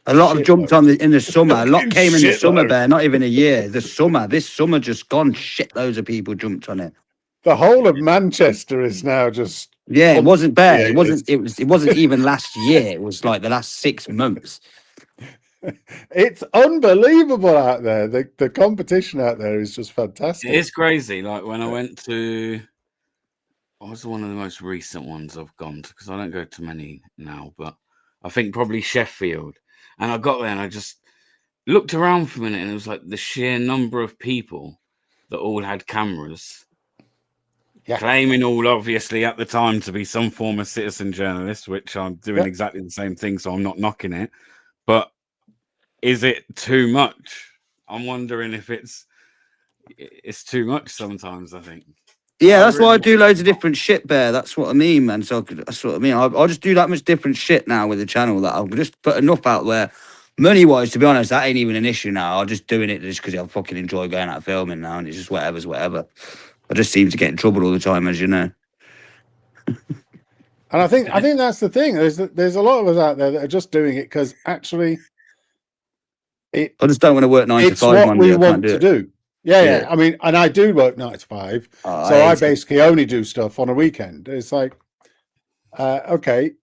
Speaker 2: A lot have jumped on in the summer. A lot
Speaker 4: Fucking
Speaker 2: came in the summer,
Speaker 4: shitload.
Speaker 2: Bear. Not even a year. This summer just gone. Shitloads of people jumped on it.
Speaker 4: The whole of Manchester is now just
Speaker 2: Yeah, it wasn't Bear. It
Speaker 4: creators.
Speaker 2: wasn't. It wasn't even last year. It was like the last 6 months.
Speaker 4: It's unbelievable out there. The competition out there is just fantastic.
Speaker 1: It is crazy. Like, when I went to... What was one of the most recent ones I've gone to? Because I don't go to many now, but I think probably Sheffield. And I got there and I just looked around for a minute, and it was like the sheer number of people that all had cameras, claiming all obviously at the time to be some form of citizen journalist, which I'm doing exactly the same thing, so I'm not knocking it. But is it too much? I'm wondering if it's too much sometimes, I think.
Speaker 2: Yeah, that's why I do loads of different shit, Bear. That's what I mean, man. So that's what I mean. I'll just do that much different shit now with the channel that I'll just put enough out there. Money-wise, to be honest, that ain't even an issue now. I'm just doing it just because I fucking enjoy going out filming now, and it's just whatever's whatever. I just seem to get in trouble all the time, as you know.
Speaker 4: And I think that's the thing. There's a lot of us out there that are just doing it because actually,
Speaker 2: I just don't want to work 9 to 5.
Speaker 4: It's what we want to do. Yeah,
Speaker 2: Yeah.
Speaker 4: yeah. I mean, and I do work 9 to 5, so I basically only do stuff on a weekend. It's like, okay,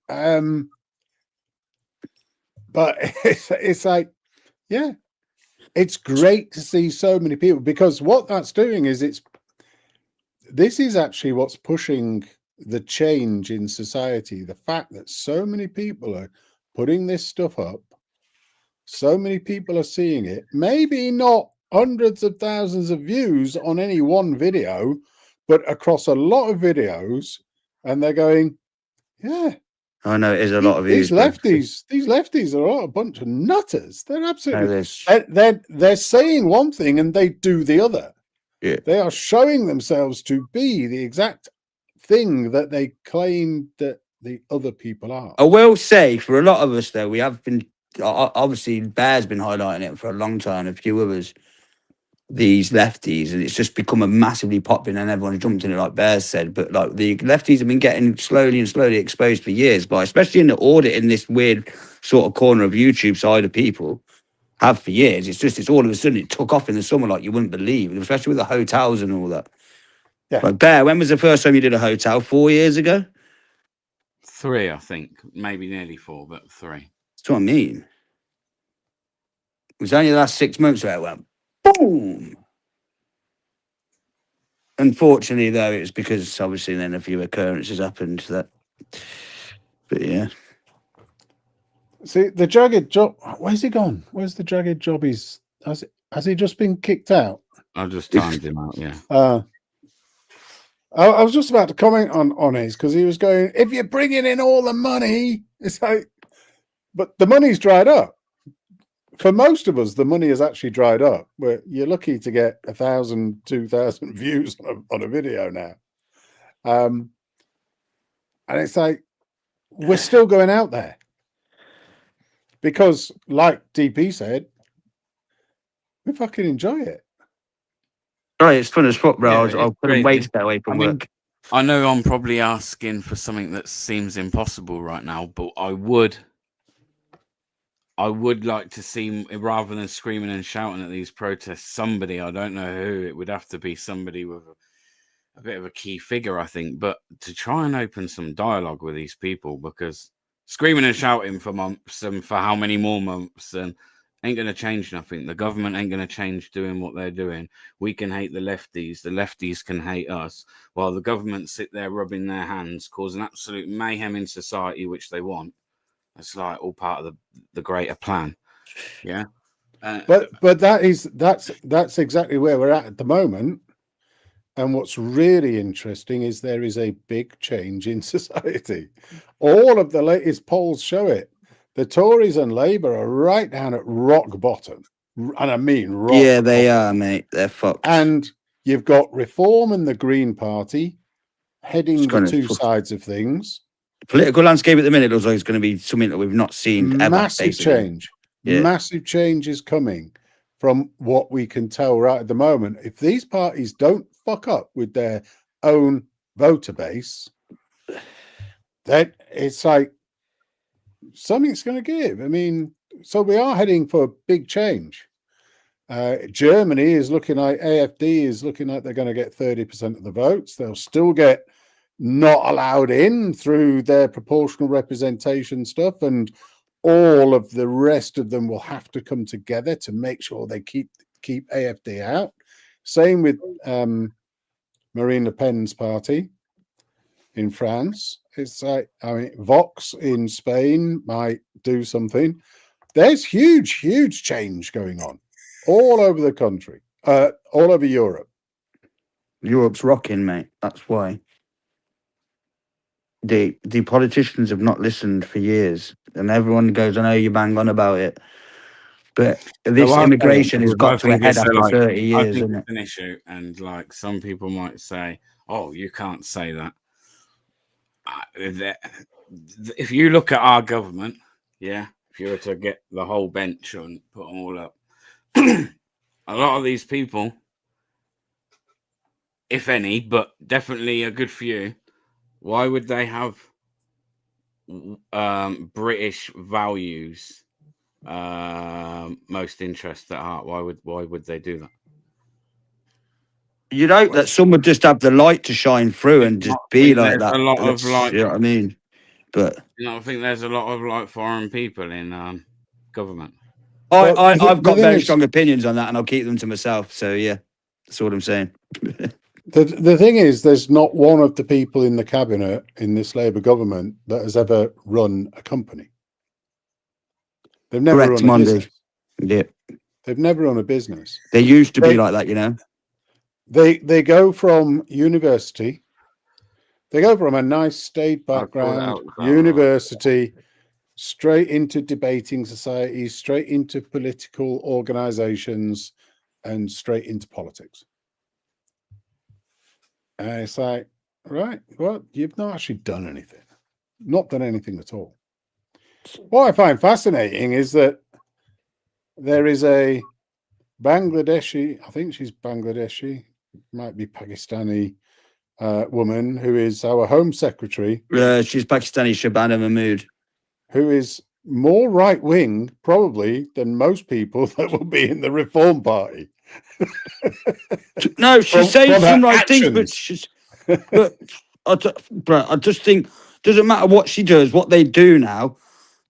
Speaker 4: but it's like, yeah, it's great to see so many people, because what that's doing is this is actually what's pushing the change in society. The fact that so many people are putting this stuff up, so many people are seeing it, maybe not hundreds of thousands of views on any one video, but across a lot of videos, and they're going, yeah,
Speaker 2: I know it is a lot of views.
Speaker 4: These lefties are a bunch of nutters. They're absolutely
Speaker 2: No,
Speaker 4: they're saying one thing and they do the other.
Speaker 2: Yeah.
Speaker 4: They are showing themselves to be the exact thing that they claim that the other people are.
Speaker 2: I will say, for a lot of us, though, we have been, obviously, Bear's been highlighting it for a long time, a few others, these lefties, and it's just become a massively popular, and everyone's jumped in it, like Bear said. But like the lefties have been getting slowly exposed for years, by especially in the audit, in this weird sort of corner of YouTube side of people have for years. It's all of a sudden it took off in the summer like you wouldn't believe, especially with the hotels and all that.
Speaker 4: Yeah.
Speaker 2: Like, Bear, when was the first time you did a hotel? 4 years ago?
Speaker 1: 3, I think. Maybe nearly 4, but 3.
Speaker 2: That's what I mean. It was only the last 6 months where it went boom. Unfortunately, though, it was because obviously then a few occurrences happened that. But yeah.
Speaker 4: See, the jagged job. Where's he gone? Where's the jagged job? Has he just been kicked out?
Speaker 1: I just timed him out, yeah.
Speaker 4: I was just about to comment on his, because he was going, if you're bringing in all the money, it's like, but the money's dried up. For most of us, the money has actually dried up. Where you're lucky to get 1,000, 2,000 views on a video now. And it's like, we're still going out there. Because, like DP said, we fucking enjoy it.
Speaker 2: Right, it's fun as fuck, bro.
Speaker 1: Yeah,
Speaker 2: I couldn't wait to get away from work.
Speaker 1: I know I'm probably asking for something that seems impossible right now, but I would like to see, rather than screaming and shouting at these protests, somebody, I don't know who, it would have to be somebody with a bit of a key figure, I think, but to try and open some dialogue with these people, because screaming and shouting for months and for how many more months and ain't going to change nothing. The government ain't going to change doing what they're doing. We can hate the lefties can hate us, while the government sit there rubbing their hands, causing absolute mayhem in society, which they want. It's like all part of the greater plan. Yeah.
Speaker 4: But that's exactly where we're at the moment. And what's really interesting is there is a big change in society. All of the latest polls show it. The Tories and Labour are right down at rock bottom. and I mean rock.
Speaker 2: Yeah, they
Speaker 4: bottom.
Speaker 2: are, mate. They're fucked.
Speaker 4: And you've got Reform and the Green Party heading
Speaker 2: It's
Speaker 4: the
Speaker 2: gonna
Speaker 4: two
Speaker 2: fuck-
Speaker 4: sides of things.
Speaker 2: Political landscape at the minute looks like it's going to be something that we've not seen ever.
Speaker 4: Massive
Speaker 2: basically.
Speaker 4: change.
Speaker 2: Yeah.
Speaker 4: Massive change is coming from what we can tell right at the moment. If these parties don't fuck up with their own voter base, then it's like something's going to give. I mean, so we are heading for a big change. Germany is looking like AFD is looking like they're going to get 30% of the votes. They'll still get not allowed in through their proportional representation stuff, and all of the rest of them will have to come together to make sure they keep AFD out. Same with Marine Le Pen's party in France. It's like, I mean, Vox in Spain might do something. There's huge change going on all over the country, all over Europe.
Speaker 2: Europe's rocking, mate. That's why. The politicians have not listened for years, and everyone goes, "I know you bang on about it," but this
Speaker 1: Well,
Speaker 2: immigration has
Speaker 1: I
Speaker 2: got to a
Speaker 1: think
Speaker 2: head
Speaker 1: it's
Speaker 2: after
Speaker 1: like-
Speaker 2: 30
Speaker 1: I
Speaker 2: years,
Speaker 1: think
Speaker 2: isn't it?
Speaker 1: it's an issue, and like some people might say, "Oh, you can't say that." If you look at our government, yeah, if you were to get the whole bench and put them all up, a lot of these people, if any, but definitely a good few, why would they have British values most interest at heart? Why would they do that?
Speaker 2: You'd hope that some would just have the light to shine through and just be like that.
Speaker 1: A lot of
Speaker 2: That's-
Speaker 1: like,
Speaker 2: you know what I mean? But
Speaker 1: I think there's a lot of like foreign people in government.
Speaker 4: Well,
Speaker 2: I've got
Speaker 4: the thing
Speaker 2: very
Speaker 4: is-
Speaker 2: strong opinions on that, and I'll keep them to myself. So yeah, that's what I'm saying.
Speaker 4: The thing is, there's not one of the people in the cabinet in this Labour government that has ever run a company. They've never
Speaker 2: Correct,
Speaker 4: run a
Speaker 2: Monday.
Speaker 4: business.
Speaker 2: Yeah,
Speaker 4: They've never run a business.
Speaker 2: they used to be
Speaker 4: They-
Speaker 2: like that, you know.
Speaker 4: They go from university. They go from a nice state
Speaker 1: I'll call it
Speaker 4: background,
Speaker 1: out,
Speaker 4: university, straight into debating societies, straight into political organizations, and straight into politics. And it's like, right, well, you've not actually done anything. Not done anything at all. What I find fascinating is that there is a Bangladeshi, I think she's Bangladeshi, might be Pakistani woman who is our Home Secretary,
Speaker 2: She's Pakistani, Shabana Mahmood.
Speaker 4: who is more right wing probably than most people that will be in the Reform Party.
Speaker 2: No, she's
Speaker 4: From-
Speaker 2: saying
Speaker 4: from her
Speaker 2: some right things, but
Speaker 4: actions.
Speaker 2: she's. But I just think doesn't matter what she does, what they do now.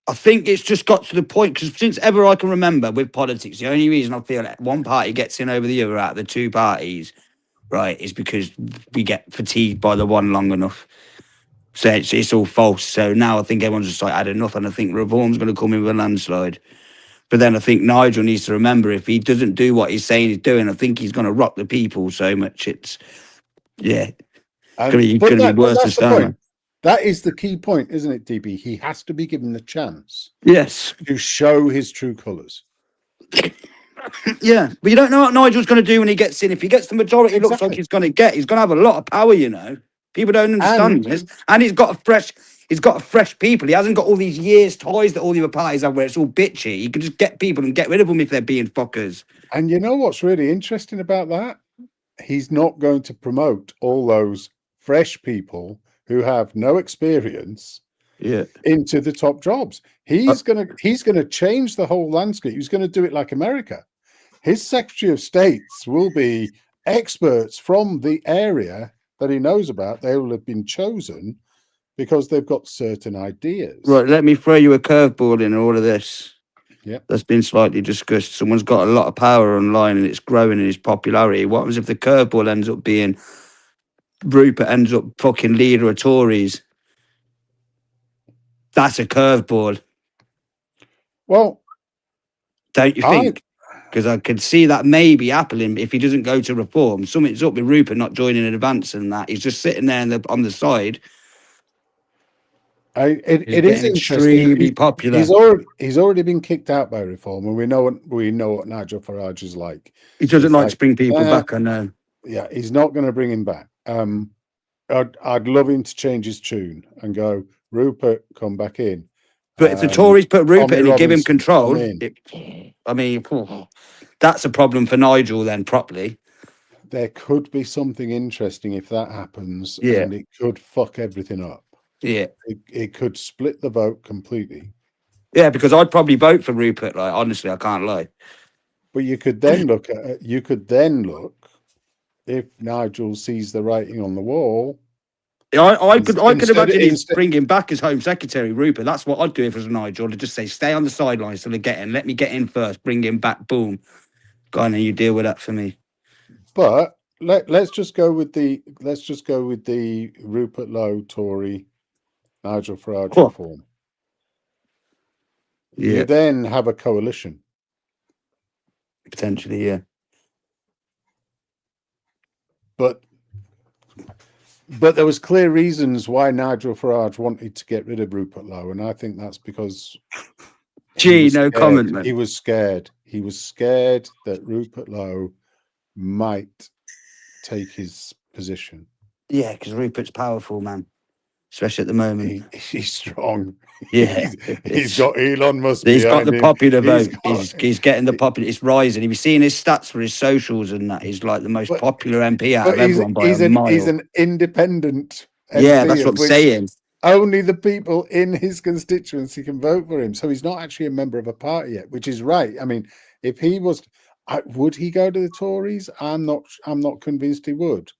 Speaker 2: I think it's just got to the point because since ever I can remember with politics, the only reason I feel that one party gets in over the other out of the two parties, right, is because we get fatigued by the one long enough. So it's all false. So now I think everyone's just like had enough, and I think Reform's going to come in with a landslide. But then I think Nigel needs to remember if he doesn't do what he's saying he's doing, I think he's going to rock the people so much. It's
Speaker 4: And-
Speaker 2: gonna be
Speaker 4: but
Speaker 2: worse
Speaker 4: but
Speaker 2: than
Speaker 4: that's the
Speaker 2: Starmer.
Speaker 4: point. That is the key point, isn't it, DB? He has to be given the chance
Speaker 2: yes.
Speaker 4: to show his true colours.
Speaker 2: Yeah, but you don't know what Nigel's going to do when he gets in. If he gets the majority, it looks like
Speaker 4: Exactly.
Speaker 2: he's going to get. He's going to have a lot of power, you know. People don't understand
Speaker 4: And-
Speaker 2: this, and he's got a fresh people. He hasn't got all these years ties that all the other parties have, where it's all bitchy. He can just get people and get rid of them if they're being fuckers.
Speaker 4: And you know what's really interesting about that? He's not going to promote all those fresh people who have no experience
Speaker 2: Yeah,
Speaker 4: into the top jobs. He's gonna change the whole landscape. He's going to do it like America. His Secretary of States will be experts from the area that he knows about. They will have been chosen because they've got certain ideas.
Speaker 2: right. Let me throw you a curveball in all of this.
Speaker 4: Yep.
Speaker 2: That's been slightly discussed. Someone's got a lot of power online, and it's growing in its popularity. What happens if the curveball ends up being Rupert ends up fucking leader of Tories? That's a curveball.
Speaker 4: Well,
Speaker 2: Don't you
Speaker 4: I-
Speaker 2: think? Because I could see that maybe happening if he doesn't go to Reform. Something's up with Rupert not joining in advance and that. He's just sitting there on the side.
Speaker 4: It
Speaker 2: He's
Speaker 4: is
Speaker 2: getting
Speaker 4: interesting.
Speaker 2: extremely popular.
Speaker 4: He's already been kicked out by Reform, and we know what Nigel Farage is like.
Speaker 2: He doesn't
Speaker 4: It's
Speaker 2: like
Speaker 4: like,
Speaker 2: to bring people back. I know.
Speaker 4: Yeah, he's not going to bring him back. I'd love him to change his tune and go, Rupert, come back in.
Speaker 2: But if the Tories put Rupert
Speaker 4: Tommy
Speaker 2: in and give him
Speaker 4: Robinson,
Speaker 2: control,
Speaker 4: come in.
Speaker 2: I mean, that's a problem for Nigel then, properly.
Speaker 4: There could be something interesting if that happens,
Speaker 2: Yeah.
Speaker 4: and it could fuck everything up.
Speaker 2: Yeah.
Speaker 4: It could split the vote completely.
Speaker 2: Yeah, because I'd probably vote for Rupert. Like, honestly, I can't lie.
Speaker 4: But you could then look if Nigel sees the writing on the wall.
Speaker 2: I could imagine he's
Speaker 4: instead-
Speaker 2: bringing back as Home Secretary, Rupert. That's what I'd do if it was Nigel. To just say, stay on the sidelines till they get in. Let me get in first. Bring him back. Boom. Go on, and you deal with that for me.
Speaker 4: But let's just go with the Rupert Lowe Tory Nigel Farage
Speaker 2: Cool.
Speaker 4: reform.
Speaker 2: Yeah,
Speaker 4: You then have a coalition.
Speaker 2: potentially. Yeah.
Speaker 4: But there was clear reasons why Nigel Farage wanted to get rid of Rupert Lowe, and I think that's because
Speaker 2: Gee, no
Speaker 4: scared.
Speaker 2: comment, man.
Speaker 4: He was scared. He was scared that Rupert Lowe might take his position.
Speaker 2: Yeah, because Rupert's powerful, man. Especially at the moment.
Speaker 4: He's strong.
Speaker 2: Yeah.
Speaker 4: he's got Elon Musk.
Speaker 2: He's got
Speaker 4: behind
Speaker 2: the
Speaker 4: him.
Speaker 2: popular
Speaker 4: He's
Speaker 2: vote.
Speaker 4: got-
Speaker 2: He's getting the popular. It's rising. If you've seen his stats for his socials and that, he's like the most popular MP out of
Speaker 4: But
Speaker 2: everyone by a mile.
Speaker 4: he's an independent MP,
Speaker 2: Yeah, that's what I'm
Speaker 4: of which
Speaker 2: saying.
Speaker 4: only the people in his constituency can vote for him. So he's not actually a member of a party yet, which is right. I mean, if he was, would he go to the Tories? I'm not convinced he would.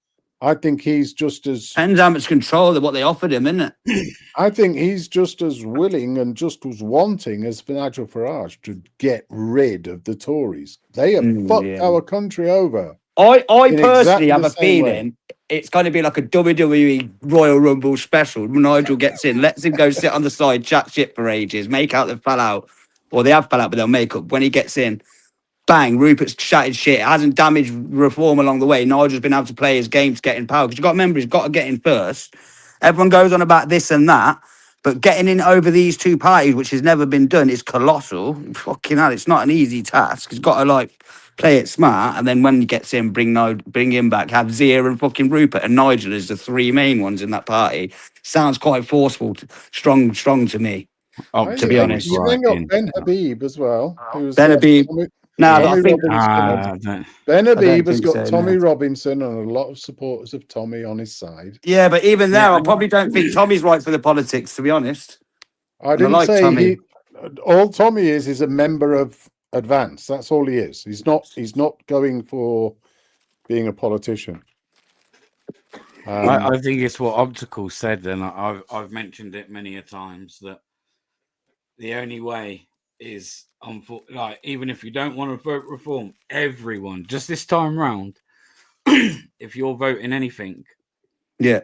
Speaker 4: I think he's just as.
Speaker 2: Depends how much control of what they offered him, isn't it?
Speaker 4: I think he's just as willing and just as wanting as Nigel Farage to get rid of the Tories. They have fucked our country over.
Speaker 2: I
Speaker 4: in
Speaker 2: personally
Speaker 4: exactly
Speaker 2: have
Speaker 4: the
Speaker 2: a
Speaker 4: same way.
Speaker 2: feeling it's going to be like a WWE Royal Rumble special. Nigel gets in, lets him go sit on the side, chat shit for ages, make out they fell out, or they have fell out, but they'll make up. When he gets in, bang, Rupert's chatted shit. It hasn't damaged Reform along the way. Nigel's been able to play his game to get in power. Because you've got to remember, he's got to get in first. Everyone goes on about this and that. But getting in over these two parties, which has never been done, is colossal. Fucking hell, it's not an easy task. He's got to, like, play it smart. And then when he gets in, bring him back. Have Zia and fucking Rupert and Nigel as the three main ones in that party. Sounds quite forceful, strong to me. To be honest.
Speaker 4: You then got Ben Habib as well.
Speaker 2: Ben Habib. No,
Speaker 4: Tommy
Speaker 2: I think
Speaker 4: Ben Habib has
Speaker 2: think
Speaker 4: got
Speaker 2: so,
Speaker 4: Tommy
Speaker 2: no.
Speaker 4: Robinson and a lot of supporters of Tommy on his side.
Speaker 2: yeah, but even there,
Speaker 1: Yeah,
Speaker 2: I probably don't think Tommy's right for the politics, to be honest.
Speaker 4: I didn't
Speaker 2: like
Speaker 4: say
Speaker 2: Tommy.
Speaker 4: all Tommy is a member of Advance. That's all he is. He's not going for being a politician.
Speaker 1: I think it's what Optical said, and I've mentioned it many a times that the only way is like, even if you don't want to vote Reform, everyone just this time round, if you're voting anything,
Speaker 2: Yeah.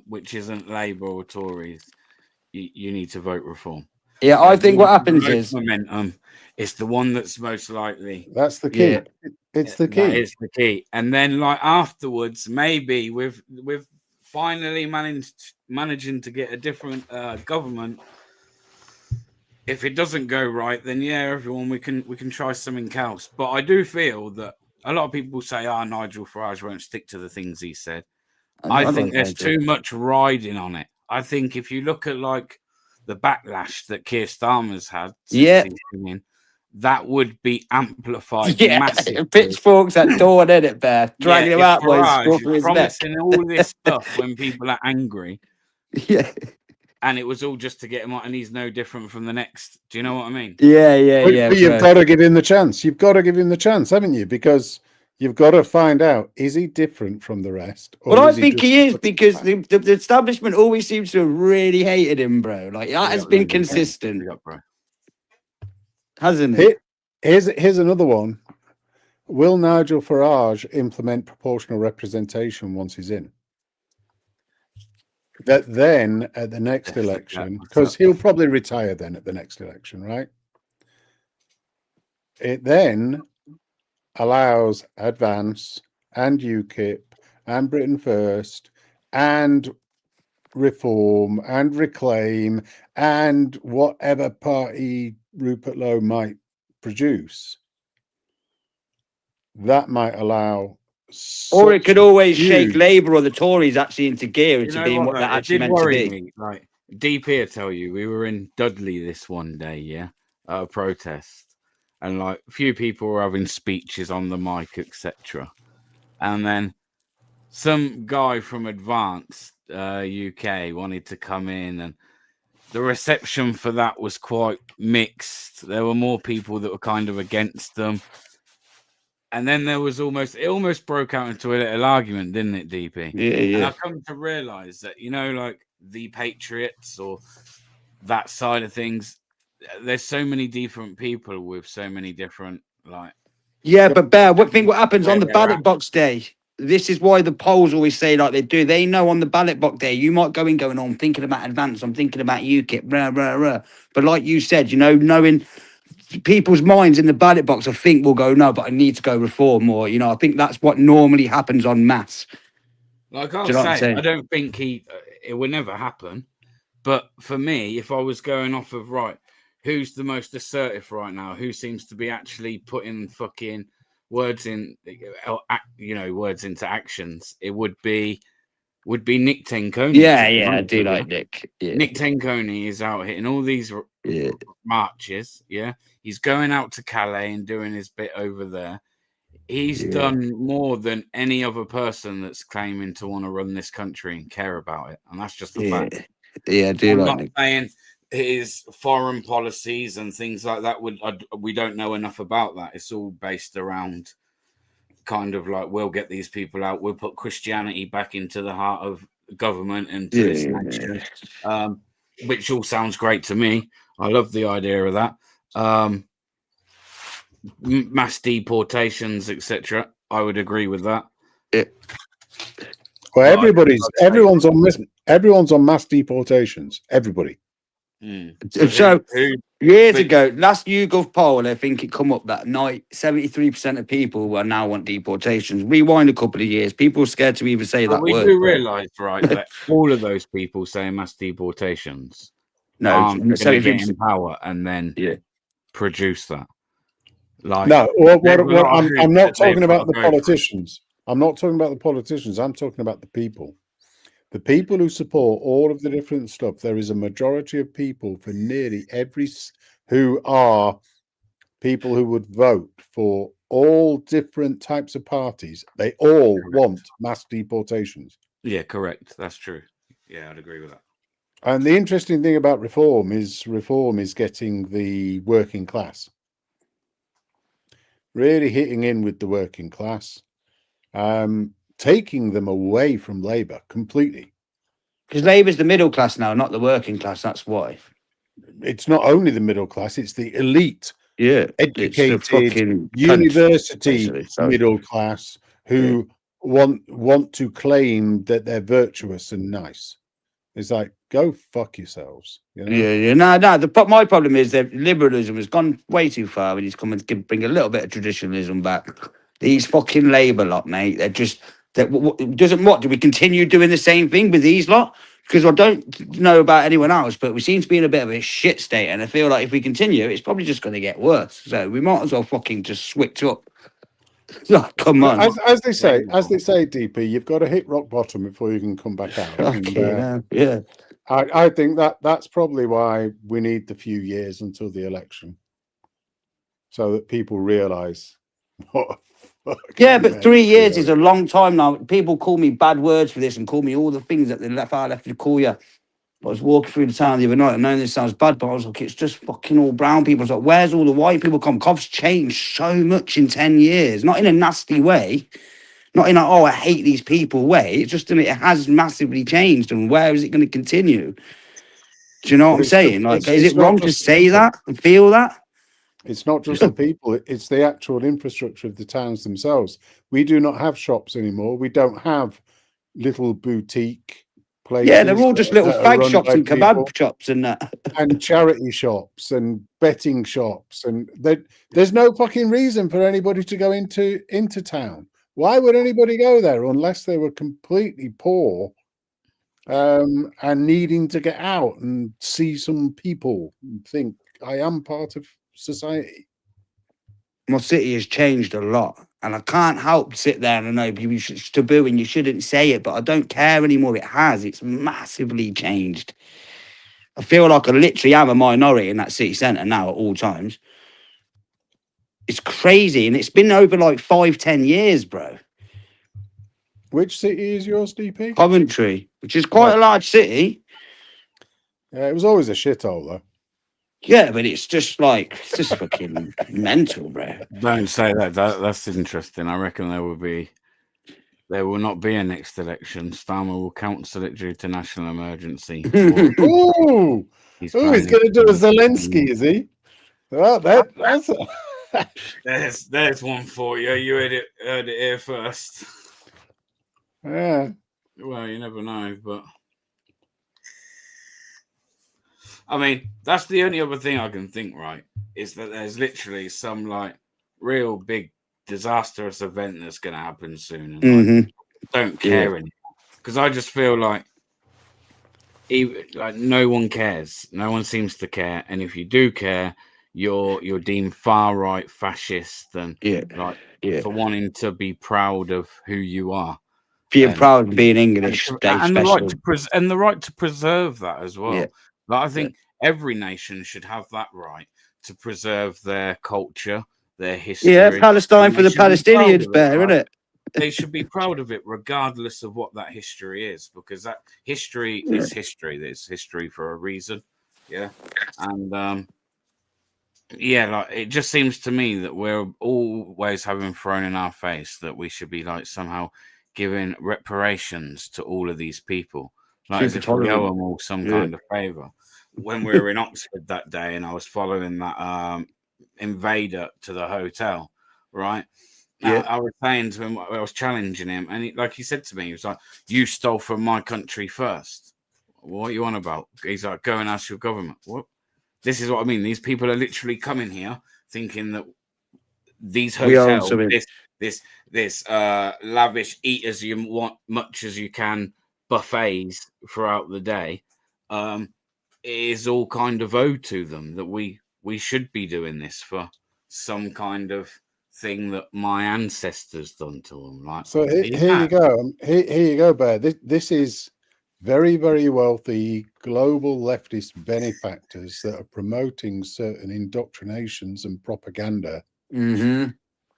Speaker 1: which isn't Labour or Tories, you need to vote Reform.
Speaker 2: Yeah, I think what happens
Speaker 1: Vote
Speaker 2: is
Speaker 1: momentum. It's the one that's most likely.
Speaker 4: That's the key.
Speaker 2: Yeah.
Speaker 4: It's the
Speaker 1: That
Speaker 4: key.
Speaker 1: is the key. And then, like, afterwards, maybe with finally managing to get a different government. If it doesn't go right, then yeah, everyone, we can try something else. But I do feel that a lot of people say, Nigel Farage won't stick to the things he said. I think there's too much riding on it. I think if you look at, like, the backlash that Keir Starmer's had since he's been in, that would be amplified massively.
Speaker 2: Pitchforks at dawn, in it, Bear. Dragging him out, boys.
Speaker 1: Farage
Speaker 2: Through his
Speaker 1: promising
Speaker 2: neck.
Speaker 1: all this stuff when people are angry,
Speaker 2: Yeah.
Speaker 1: and it was all just to get him on, and he's no different from the next. Do you know what I mean?
Speaker 2: Yeah.
Speaker 4: But you've got to give him the chance. You've got to give him the chance, haven't you? Because you've got to find out, is he different from the rest?
Speaker 2: Well, I think he is, because the establishment always seems to have really hated him, bro. Like, that has been consistent, hasn't it?
Speaker 4: Here's another one. Will Nigel Farage implement proportional representation once he's in? That then at the next election, because he'll probably retire then at the next election, right? It then allows Advance and UKIP and Britain First and Reform and Reclaim and whatever party Rupert Lowe might produce, that might allow.
Speaker 2: Or it
Speaker 4: such
Speaker 2: could always shake
Speaker 4: huge-
Speaker 2: Labour or the Tories actually into gear
Speaker 1: You
Speaker 2: into
Speaker 1: know
Speaker 2: being what
Speaker 1: though?
Speaker 2: they're
Speaker 1: It
Speaker 2: actually
Speaker 1: did
Speaker 2: meant to
Speaker 1: worry
Speaker 2: be.
Speaker 1: me. Like DP, I tell you, we were in Dudley this one day, yeah, at a protest, and like a few people were having speeches on the mic, etc. And then some guy from Advanced UK wanted to come in, and the reception for that was quite mixed. There were more people that were kind of against them. And then there was it almost broke out into a little argument, didn't it, DP?
Speaker 2: Yeah,
Speaker 1: And
Speaker 2: yeah.
Speaker 1: I've come to realize that, you know, like the Patriots or that side of things, there's so many different people with so many different, like,
Speaker 2: Yeah, but Bear, what happens on
Speaker 1: where
Speaker 2: the
Speaker 1: they're at.
Speaker 2: ballot box day? This is why the polls always say like they do. They know on the ballot box day, you might go in going, oh, I'm thinking about Advance, I'm thinking about UKIP, rah, rah, rah. But like you said, you know, knowing people's minds in the ballot box, I think will go, no, but I need to go Reform. Or, you know, I think that's what normally happens en masse.
Speaker 1: Like
Speaker 2: Do
Speaker 1: I'll
Speaker 2: you know what I'm
Speaker 1: say,
Speaker 2: saying?
Speaker 1: I don't think it will never happen. But for me, if I was going off of right, who's the most assertive right now? Who seems to be actually putting fucking words in, you know, words into actions? It would be Nick Tenconi.
Speaker 2: Yeah,
Speaker 1: to be
Speaker 2: yeah, I
Speaker 1: honest
Speaker 2: do
Speaker 1: with you.
Speaker 2: like Nick. Yeah,
Speaker 1: Nick Tenconi is out hitting all these
Speaker 2: yeah.
Speaker 1: marches. Yeah, he's going out to Calais and doing his bit over there. He's
Speaker 2: Yeah.
Speaker 1: done more than any other person that's claiming to want to run this country and care about it, and that's just a
Speaker 2: Yeah,
Speaker 1: fact.
Speaker 2: yeah, I do
Speaker 1: I'm
Speaker 2: like
Speaker 1: not
Speaker 2: Nick.
Speaker 1: saying his foreign policies and things like that we don't know enough about that. It's all based around kind of like, we'll get these people out, we'll put Christianity back into the heart of government and to this nation, which all sounds great to me. I love the idea of that. Mass deportations, etc. I would agree with that.
Speaker 4: Well, everyone's on mass deportations. Everybody.
Speaker 2: So years ago, last YouGov poll, I think it come up that night 73% of people now want deportations. Rewind a couple of years, people were scared to even say that
Speaker 1: we
Speaker 2: word.
Speaker 1: do realise, right, that all of those people saying mass deportations aren't going to get in power and then produce that. Like,
Speaker 4: no, I'm not talking about the politicians. I'm not talking about the politicians. I'm talking about the people. The people who support all of the different stuff. There is a majority of people for nearly who are people who would vote for all different types of parties. They all want mass deportations.
Speaker 1: Yeah, correct. That's true. Yeah, I'd agree with that.
Speaker 4: And the interesting thing about reform is getting the working class. Really hitting in with the working class. Taking them away from Labour completely.
Speaker 2: Because Labour's the middle class now, not the working class. That's why.
Speaker 4: It's not only the middle class; it's the elite,
Speaker 2: educated,
Speaker 4: university middle class who want to claim that they're virtuous and nice. It's like, go fuck yourselves. You know?
Speaker 2: Yeah. No. My problem is that liberalism has gone way too far, and he's come and bring a little bit of traditionalism back. These fucking Labour lot, mate. They're just doesn't what? Do we continue doing the same thing with these lot? Because I don't know about anyone else, but we seem to be in a bit of a shit state, and I feel like if we continue, it's probably just going to get worse. So we might as well fucking just switch up. Oh, come on.
Speaker 4: As they say, DP, you've got to hit rock bottom before you can come back out.
Speaker 2: Yeah.
Speaker 4: I think that's probably why we need the few years until the election, so that people realise what.
Speaker 2: Yeah, but 3 years is a long time now. People call me bad words for this and call me all the things that they far left to call you. I was walking through the town the other night, and I know this sounds bad, but I was like, it's just fucking all brown people. I was like, where's all the white people come? Cov's changed so much in 10 years. Not in a nasty way. Not in a, oh, I hate these people way. It's just, it has massively changed. And where is it going to continue? Do you know what I'm saying? Like, is it wrong to say that and feel that?
Speaker 4: It's not just the people, it's the actual infrastructure of the towns themselves. We do not have shops anymore. We don't have little boutique places.
Speaker 2: Yeah, they're all just little fag shops and kebab shops and that.
Speaker 4: And charity shops and betting shops. And there's no fucking reason for anybody to go into town. Why would anybody go there unless they were completely poor and needing to get out and see some people and think I am part of society.
Speaker 2: My city has changed a lot. And I can't help sit there and I know you should taboo and you shouldn't say it, but I don't care anymore. It has. It's massively changed. I feel like I literally am a minority in that city centre now at all times. It's crazy. And it's been over like 5-10 years, bro.
Speaker 4: Which city is yours, DP?
Speaker 2: Coventry, which is quite a large city.
Speaker 4: Yeah, it was always a shithole, though.
Speaker 2: Yeah, but it's just fucking mental, bro.
Speaker 1: Don't say that. That's interesting. I reckon there will not be a next election. Starmer will counsel it due to national emergency.
Speaker 4: Ooh, he's going to do a Zelensky, is he? Well, that's
Speaker 1: there's one for you. You heard it here first.
Speaker 4: Yeah.
Speaker 1: Well, you never know, but I mean, that's the only other thing I can think, right, is that there's literally some like real big disastrous event that's going to happen soon, and don't care anymore. Because I just feel like no one cares. No one seems to care, and if you do care, you're deemed far right, fascist, and for wanting to be proud of who you are.
Speaker 2: Being proud of being English,
Speaker 1: and the right to preserve that as well.
Speaker 2: Yeah.
Speaker 1: Like, I think every nation should have that right to preserve their culture, their history.
Speaker 2: Yeah, Palestine for the Palestinians, better, isn't it?
Speaker 1: They should be proud of it, regardless of what that history is, because that history is history. There's history for a reason. Yeah, and like it just seems to me that we're always having thrown in our face that we should be like somehow giving reparations to all of these people, like as if we owe them all some kind of favor. When we were in Oxford that day, and I was following that invader to the hotel, right? I was saying to him, I was challenging him, and he said to me, he was like, "You stole from my country first. What are you on about?" He's like, "Go and ask your government." What? This is what I mean. These people are literally coming here thinking that these hotels, this lavish eat as you want, much as you can buffets throughout the day, is all kind of owed to them. That we should be doing this for some kind of thing that my ancestors done to them. Like,
Speaker 4: so here you go. Here you go, Bear. This is very, very wealthy global leftist benefactors that are promoting certain indoctrinations and propaganda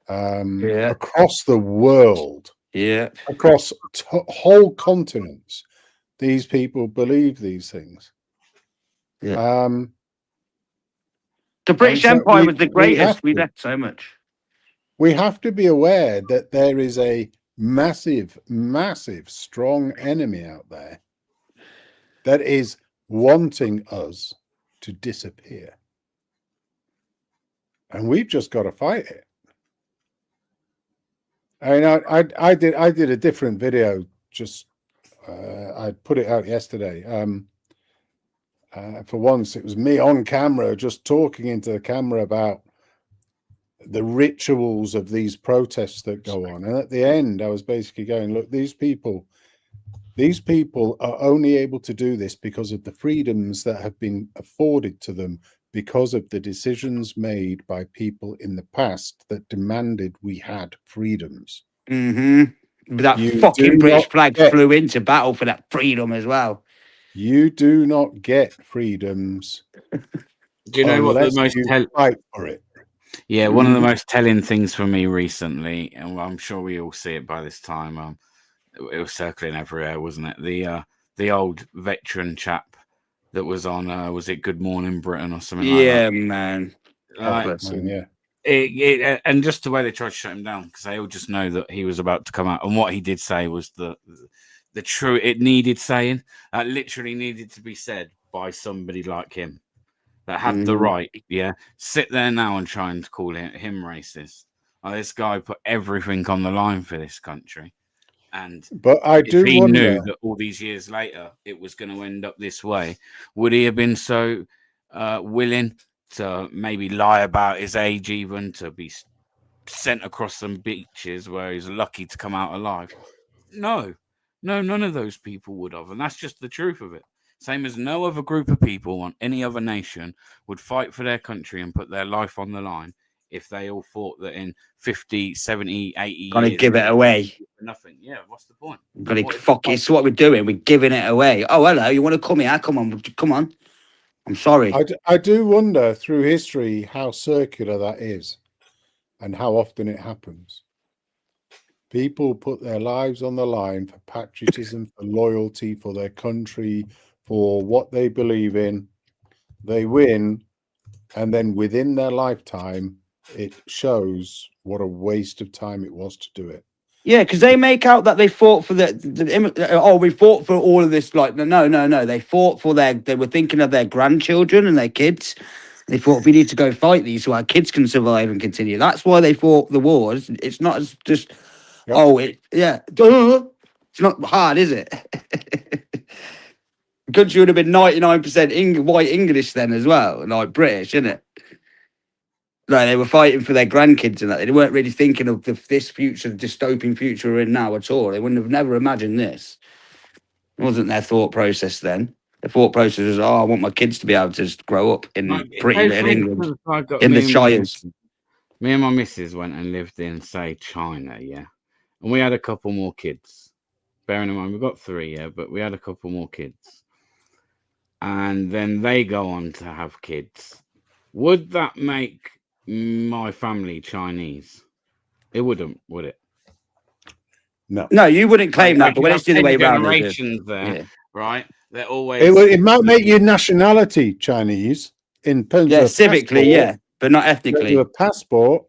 Speaker 4: across the world.
Speaker 2: Yeah,
Speaker 4: across whole continents. These people believe these things.
Speaker 2: Yeah. The British Empire was the greatest. We left so much.
Speaker 4: We have to be aware that there is a massive, massive, strong enemy out there that is wanting us to disappear. And we've just got to fight it. I mean, I did a different video. Just I put it out yesterday. For once, it was me on camera, just talking into the camera about the rituals of these protests that go on. And at the end, I was basically going, look, these people are only able to do this because of the freedoms that have been afforded to them because of the decisions made by people in the past that demanded we had freedoms.
Speaker 2: That fucking British flag flew into battle for that freedom as well.
Speaker 4: You do not get freedoms.
Speaker 1: Do you know what the most
Speaker 4: fight for it?
Speaker 1: Yeah, one of the most telling things for me recently, and I'm sure we all see it by this time. It was circling everywhere, wasn't it? The old veteran chap that was on, was it Good Morning Britain or something like that?
Speaker 2: Yeah, man.
Speaker 1: And just the way they tried to shut him down, because they all just know that he was about to come out, and what he did say was the true. It needed saying. That literally needed to be said by somebody like him that had the right. Yeah, sit there now and try and call him racist. This guy put everything on the line for this country.
Speaker 4: But I do
Speaker 1: he
Speaker 4: wonder,
Speaker 1: knew that all these years later it was going to end up this way, would he have been so willing to maybe lie about his age, even to be sent across some beaches where he's lucky to come out alive? No, No, none of those people would have, and that's just the truth of it. Same as no other group of people on any other nation would fight for their country and put their life on the line if they all thought that in 50, 70, 80
Speaker 2: Gonna
Speaker 1: years
Speaker 2: give it away.
Speaker 1: for nothing. Yeah, what's the point?
Speaker 2: Gonna
Speaker 1: What if-
Speaker 2: fuck it. It's what we're doing. We're giving it away. Oh, hello. You want to come here? Come on. Come on. I'm sorry.
Speaker 4: I do wonder through history how circular that is and how often it happens. People put their lives on the line for patriotism, for loyalty, for their country, for what they believe in. They win, and then within their lifetime, it shows what a waste of time it was to do it.
Speaker 2: Yeah, because they make out that they fought for we fought for all of this. Like, no. They fought for they were thinking of their grandchildren and their kids. They thought we need to go fight these so our kids can survive and continue. That's why they fought the wars. It's not as just,
Speaker 4: Yep.
Speaker 2: It's not hard, is it? The country would have been 99% white English then as well, like British, isn't it? No, they were fighting for their grandkids and that. They weren't really thinking of this future, dystopian future we're in now at all. They wouldn't have never imagined this. It wasn't their thought process then. The thought process was, I want my kids to be able to just grow up in pretty little England, in the Shires.
Speaker 1: Me and my missus went and lived in, say, China, yeah? And we had a couple more kids. Bearing in mind, we've got 3, yeah, but we had a couple more kids. And then they go on to have kids. Would that make my family Chinese? It wouldn't, would it?
Speaker 2: No, you wouldn't claim that, but when it's the other way around,
Speaker 1: generations there, right? They're always.
Speaker 4: It might make your nationality Chinese in terms of
Speaker 2: civically,
Speaker 4: passport,
Speaker 2: but not ethnically.
Speaker 4: Your passport,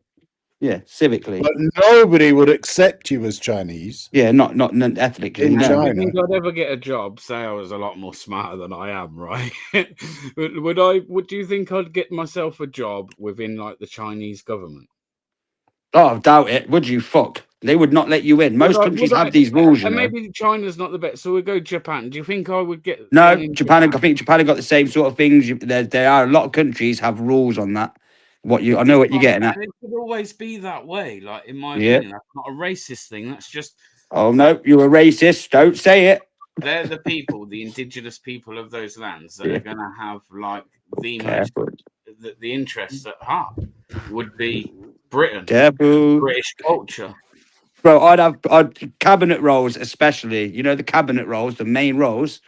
Speaker 2: civically,
Speaker 4: but nobody would accept you as Chinese.
Speaker 2: Yeah, not ethnically.
Speaker 4: In
Speaker 2: no.
Speaker 4: China.
Speaker 1: I think I'd ever get a job. Say I was a lot more smarter than I am, right? Would you think I'd get myself a job within like the Chinese government?
Speaker 2: Oh, I doubt it. Would you? Fuck. They would not let you in. Most countries have these rules,
Speaker 1: and maybe China's not the best, so we'll go Japan. Do you think I would get?
Speaker 2: No, Japan. I think Japan have got the same sort of things. There are a lot of countries have rules on that. I know what you're getting at.
Speaker 1: It could always be that way. Like in my opinion, that's not a racist thing. That's just.
Speaker 2: Oh no, you're a racist. Don't say it.
Speaker 1: They're the people, the indigenous people of those lands that are going to have like the most, the interests at heart would be Britain, British culture.
Speaker 2: Bro, I'd cabinet roles, especially. You know the cabinet roles, the main roles.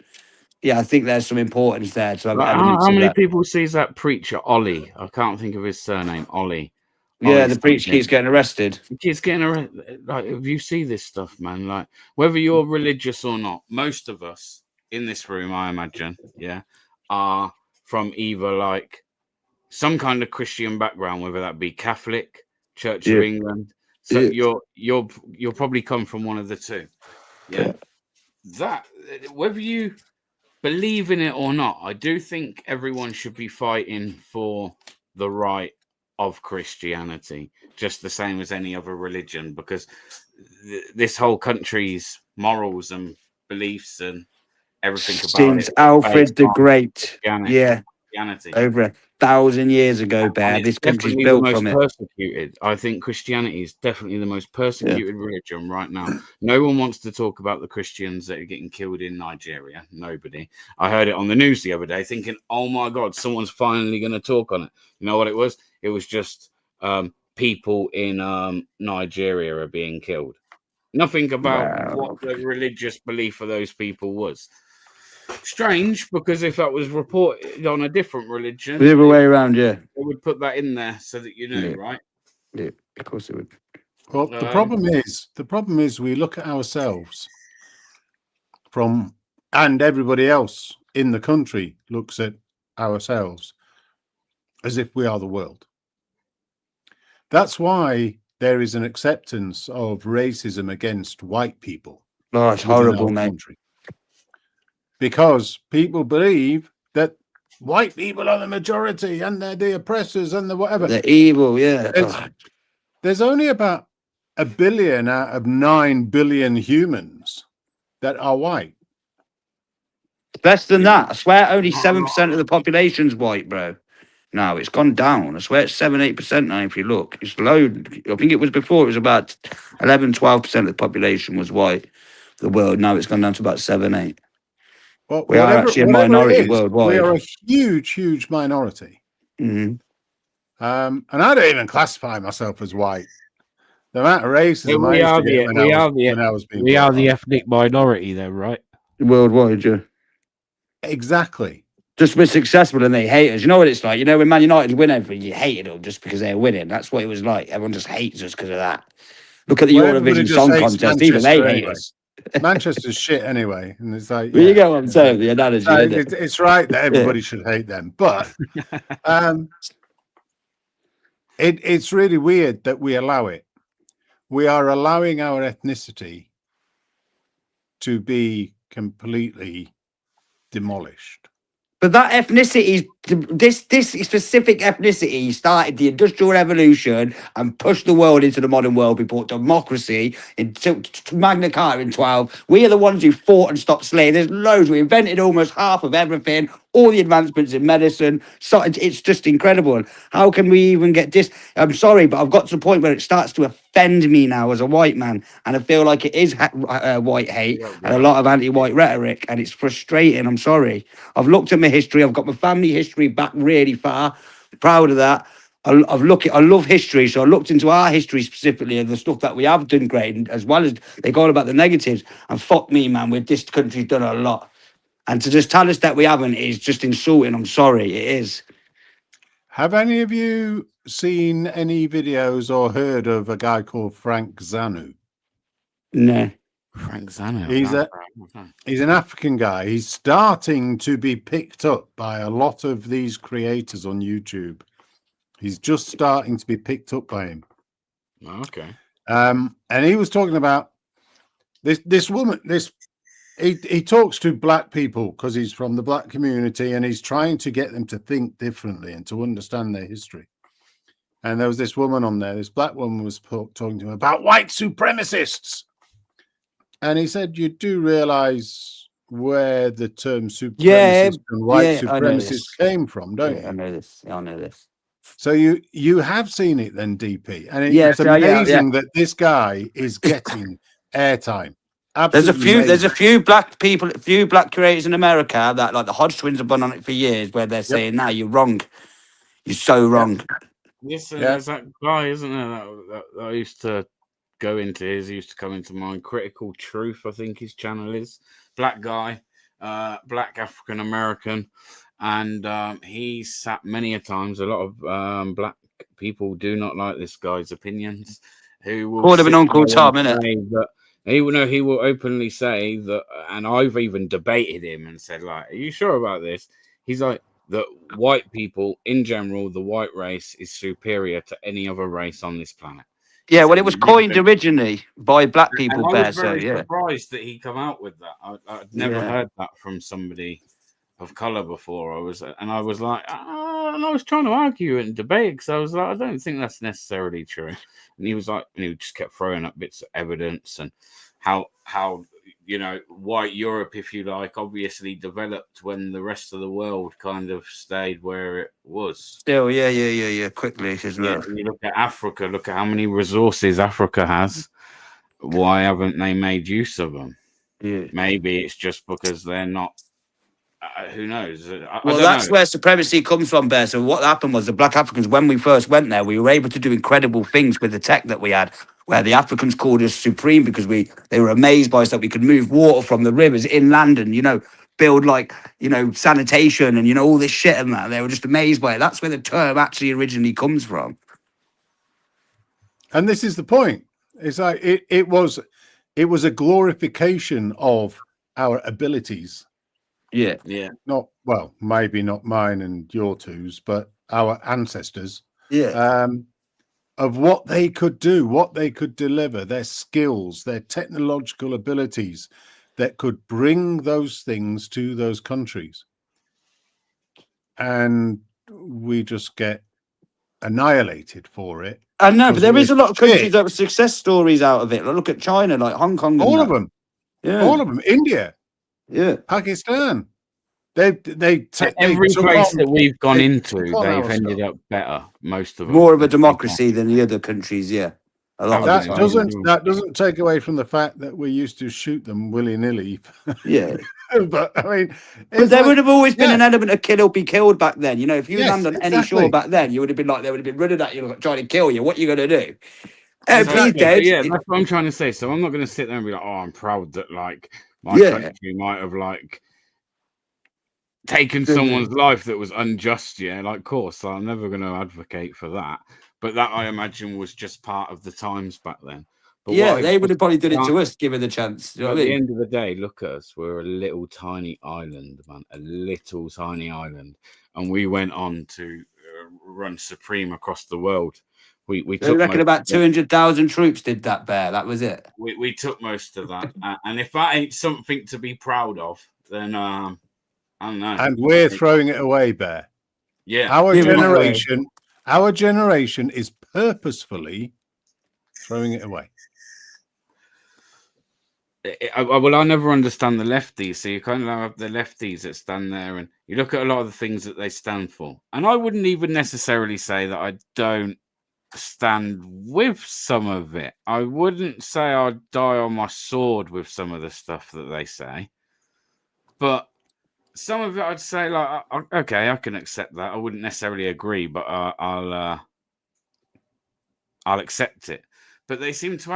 Speaker 2: Yeah, I think there's some importance there. So
Speaker 1: how many people sees that preacher Ollie? I can't think of his surname. Ollie.
Speaker 2: Yeah, the preacher keeps getting arrested.
Speaker 1: He keeps getting arrested. Like, if you see this stuff, man, like whether you're religious or not, most of us in this room, I imagine, are from either like some kind of Christian background, whether that be Catholic, Church of England. So you'll probably come from one of the two. Yeah. That whether you believe in it or not, I do think everyone should be fighting for the right of Christianity, just the same as any other religion, because this whole country's morals and beliefs and everything
Speaker 2: since Alfred the Great,
Speaker 1: Christianity.
Speaker 2: Over 1,000 years ago, Bear. This country's built from it.
Speaker 1: Persecuted. I think Christianity is definitely the most persecuted religion right now. No one wants to talk about the Christians that are getting killed in Nigeria. Nobody. I heard it on the news the other day, thinking, "Oh my God, someone's finally going to talk on it." You know what it was? It was just people in Nigeria are being killed. Nothing about what the religious belief of those people was. Strange, because if that was reported on a different religion,
Speaker 2: the other way around, they
Speaker 1: would put that in there so that you know, right?
Speaker 2: Yeah, of course it would.
Speaker 4: Well, the problem is we look at ourselves and everybody else in the country looks at ourselves as if we are the world. That's why there is an acceptance of racism against white people.
Speaker 2: Oh, it's horrible, mate.
Speaker 4: Because people believe that white people are the majority and they're the oppressors and the whatever.
Speaker 2: They're evil,
Speaker 4: There's only about 1 billion out of 9 billion humans that are white.
Speaker 2: Less than that. I swear only 7% of the population's white, bro. No, it's gone down. I swear it's 7-8% now if you look. It's low. I think it was before, it was about 11-12% of the population was white. the world. Now it's gone down to about 7, 8.
Speaker 4: Well,
Speaker 2: We are actually a
Speaker 4: whatever it
Speaker 2: minority
Speaker 4: is,
Speaker 2: worldwide.
Speaker 4: We are a huge minority.
Speaker 2: Mhm.
Speaker 4: And I don't even classify myself as white. The amount of racism I
Speaker 1: we
Speaker 4: used
Speaker 1: are
Speaker 4: to get when I was being
Speaker 1: we are
Speaker 4: brought
Speaker 1: the
Speaker 4: up.
Speaker 1: ethnic minority, though, right?
Speaker 2: Worldwide, yeah.
Speaker 4: Exactly.
Speaker 2: Just we're successful and they hate us. You know what it's like? You know, when Man United win everything, you hated them just because they're winning. That's what it was like. Everyone just hates us because of that. Look at the
Speaker 4: Well, everybody
Speaker 2: Eurovision
Speaker 4: just
Speaker 2: Song
Speaker 4: hates
Speaker 2: Contest. Even they
Speaker 4: Manchester
Speaker 2: hate
Speaker 4: anyway.
Speaker 2: us.
Speaker 4: Manchester's shit anyway, and it's like,
Speaker 2: Well, you
Speaker 4: yeah.
Speaker 2: get what I'm saying? The analogy,
Speaker 4: So
Speaker 2: isn't it?
Speaker 4: it's right that everybody should hate them, but it's really weird that we allow it. We are allowing our ethnicity to be completely demolished.
Speaker 2: But that ethnicity, this specific ethnicity started the Industrial Revolution and pushed the world into the modern world. We brought democracy into Magna Carta in 12. We are the ones who fought and stopped slavery. There's loads. We invented almost half of everything, all the advancements in medicine. So it's just incredible. How can we even get this? I'm sorry, but I've got to the point where it starts to offend me now as a white man. And I feel like it is white hate and a lot of anti-white rhetoric. And it's frustrating. I'm sorry. I've looked at my history. I've got my family history back really far. Proud of that. I love history, so I looked into our history specifically and the stuff that we have done great, and as well as they go on about the negatives. And fuck me, man, with this country's done a lot. And to just tell us that we haven't is just insulting. I'm sorry, it is.
Speaker 4: Have any of you seen any videos or heard of a guy called Frank Zanou?
Speaker 2: No.
Speaker 1: Frank Zanou.
Speaker 4: He's an African guy. He's starting to be picked up by a lot of these creators on YouTube. He's just starting to be picked up by him.
Speaker 1: Okay.
Speaker 4: And he was talking about this woman. He talks to black people because he's from the black community, and he's trying to get them to think differently and to understand their history. And there was this woman on there. This black woman was talking to him about white supremacists. And he said, you do realize where the term supremacist and white supremacist came from, don't you?
Speaker 2: I know this. I know this.
Speaker 4: So you have seen it then, DP. And it's amazing that this guy is getting airtime. Absolutely
Speaker 2: There's a few black people, a few black creators in America that, like the Hodge twins, have been on it for years, where they're saying, "No, you're wrong. You're so wrong."
Speaker 1: Yes, there's that guy, isn't there? That I used to go into his. He used to come into mine. Critical Truth, I think his channel is. Black guy, black African American, and he's sat many a times. A lot of black people do not like this guy's opinions. Who will
Speaker 2: call him an Uncle Tom, innit?
Speaker 1: He will openly say that, and I've even debated him and said, like, are you sure about this? He's like, that white people in general, the white race is superior to any other race on this planet.
Speaker 2: Yeah, well, it was coined originally by black people.
Speaker 1: I was very surprised that he come out with that. I'd never heard that from somebody of color before. I was like, and I was trying to argue and debate because I was like, I don't think that's necessarily true. And he was like, and he just kept throwing up bits of evidence and how white Europe, if you like, obviously developed when the rest of the world kind of stayed where it was.
Speaker 2: Still, yeah. Quickly, as well.
Speaker 1: You look at Africa. Look at how many resources Africa has. Why haven't they made use of them?
Speaker 2: Yeah.
Speaker 1: Maybe it's just because they're not. Who knows?
Speaker 2: Well, that's where supremacy comes from, Bear. So what happened was the black Africans, when we first went there, we were able to do incredible things with the tech that we had, where the Africans called us supreme because they were amazed by us that we could move water from the rivers inland and, build sanitation and, all this shit and that. They were just amazed by it. That's where the term actually originally comes from.
Speaker 4: And this is the point. It's like it was a glorification of our abilities.
Speaker 2: Yeah.
Speaker 4: Maybe not mine and your twos, but our ancestors.
Speaker 2: Yeah.
Speaker 4: Of what they could do, what they could deliver, their skills, their technological abilities that could bring those things to those countries. And we just get annihilated for it.
Speaker 2: I know, but there is a lot of countries that have success stories out of it. Look at China, like Hong Kong.
Speaker 4: All of them.
Speaker 2: Yeah.
Speaker 4: All of them. India.
Speaker 2: Yeah.
Speaker 4: Pakistan.
Speaker 1: Every place that we've gone into, they've ended up better. Most of them.
Speaker 2: More of a democracy than the other countries, yeah. A lot of
Speaker 4: That
Speaker 2: the time.
Speaker 4: doesn't take away from the fact that we used to shoot them willy nilly.
Speaker 2: Yeah.
Speaker 4: But I mean,
Speaker 2: But there would have always been
Speaker 4: yeah.
Speaker 2: an element of kill or be killed back then. You know, if you
Speaker 4: Yes,
Speaker 2: land on any
Speaker 4: exactly.
Speaker 2: shore back then, you would have been like, they would have been running at you, like, trying to kill you. What are you going to do? Oh,
Speaker 4: Exactly.
Speaker 2: please, Dad.
Speaker 1: Yeah, that's what I'm trying to say. So I'm not going to sit there and be like, "Oh, I'm proud that like my
Speaker 2: Yeah.
Speaker 1: country might have like taken someone's life that was unjust." Yeah, like, of course, I'm never going to advocate for that. But that, I imagine, was just part of the times back then. But
Speaker 2: Yeah,
Speaker 1: what I
Speaker 2: they would have probably done it
Speaker 1: can't-
Speaker 2: to us, given the chance. You know
Speaker 1: At
Speaker 2: what I
Speaker 1: the
Speaker 2: mean?
Speaker 1: end of the day, look at us. We're a little tiny island, man. A little tiny island, and we went on to run supreme across the world. We
Speaker 2: They
Speaker 1: took
Speaker 2: reckon
Speaker 1: most
Speaker 2: about
Speaker 1: of it.
Speaker 2: 200,000 troops did that, Bear. That was it.
Speaker 1: We took most of that, and if that ain't something to be proud of, then I don't know.
Speaker 4: And we're throwing it away, Bear.
Speaker 1: Yeah,
Speaker 4: Our
Speaker 2: Giving it away.
Speaker 4: generation is purposefully throwing it away.
Speaker 1: Well, I never understand the lefties. So you kind of have the lefties that stand there, and you look at a lot of the things that they stand for. And I wouldn't even necessarily say that I don't stand with some of it. I wouldn't say I'd die on my sword with some of the stuff that they say, but some of it I'd say like, okay, I can accept that. I wouldn't necessarily agree, but I'll accept it. But they seem to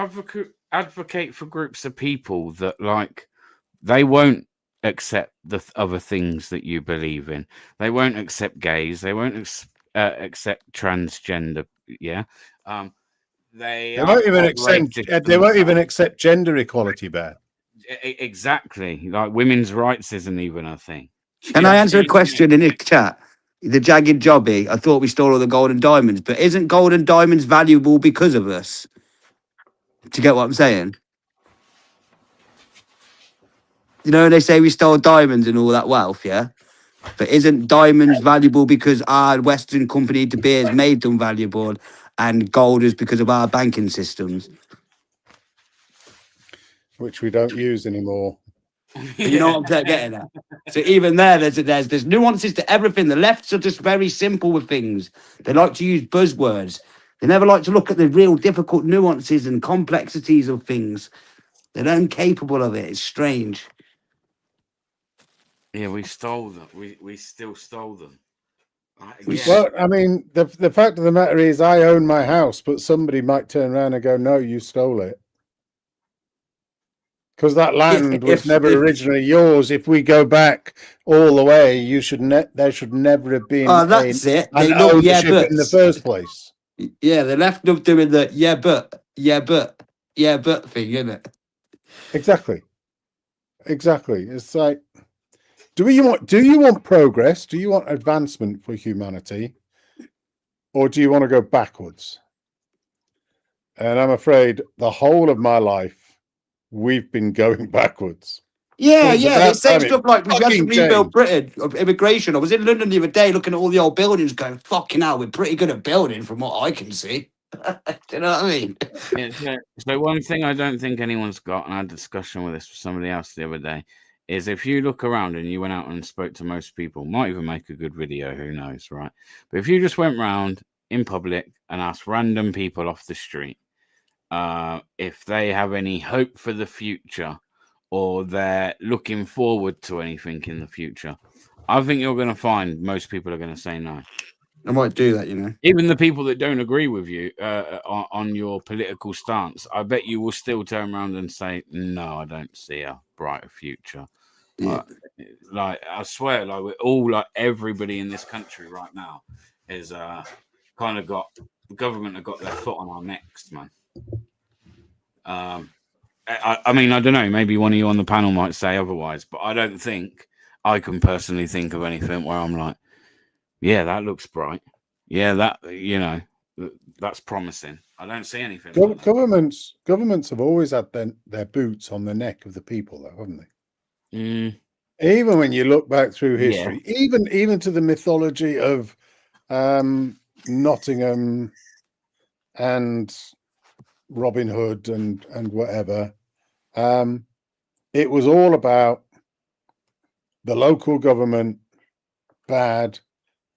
Speaker 1: advocate for groups of people that like they won't accept the other things that you believe in. They won't accept gays. They won't accept transgender. Yeah, they
Speaker 4: won't even accept gender equality, Bear.
Speaker 1: Exactly. Like women's rights isn't even a thing.
Speaker 2: Can I answer a question in the chat? The jagged jobby, I thought we stole all the gold and diamonds, but isn't gold and diamonds valuable because of us? Do you get what I'm saying? You know, they say we stole diamonds and all that wealth, yeah? But isn't diamonds valuable because our Western company De Beers made them valuable, and gold is because of our banking systems?
Speaker 4: Which we don't use anymore.
Speaker 2: You know what I'm getting at? So even there's nuances to everything. The lefts are just very simple with things. They like to use buzzwords. They never like to look at the real difficult nuances and complexities of things. They're incapable of it. It's strange.
Speaker 1: Yeah, we stole them. We still stole them.
Speaker 4: Well, I mean, the fact of the matter is I own my house, but somebody might turn around and go, no, you stole it. Because that land was never originally yours. If we go back all the way, there should never have been
Speaker 2: that's it.
Speaker 4: An ownership in the first place.
Speaker 2: Yeah, the left love doing the yeah, but thing, isn't it?
Speaker 4: Exactly. It's like, do you want progress? Do you want advancement for humanity? Or do you want to go backwards? And I'm afraid the whole of my life, we've been going backwards.
Speaker 2: Yeah. They say stuff like we have to
Speaker 4: fucking
Speaker 2: rebuild Britain of immigration. I was in London the other day looking at all the old buildings, going, "Fucking hell, we're pretty good at building, from what I can see." Do you know what I mean?
Speaker 1: Yeah, so one thing I don't think anyone's got, and I had a discussion with this with somebody else the other day, is if you look around and you went out and spoke to most people, might even make a good video, who knows, right? But if you just went round in public and asked random people off the street if they have any hope for the future or they're looking forward to anything in the future, I think you're going to find most people are going to say no.
Speaker 2: I might do that, you know.
Speaker 1: Even the people that don't agree with you on your political stance, I bet you will still turn around and say, no, I don't see a brighter future.
Speaker 2: Yeah.
Speaker 1: Like, I swear, like, we're all, like, everybody in this country right now is kind of got, the government have got their foot on our necks, man. I mean, I don't know, maybe one of you on the panel might say otherwise, but I don't think I can personally think of anything where I'm like, yeah, that looks bright. Yeah, that, you know, that's promising. I don't see anything.
Speaker 4: Governments have always had their boots on the neck of the people, though, haven't they? Even when you look back through history, even to the mythology of Nottingham and Robin Hood and whatever, it was all about the local government bad,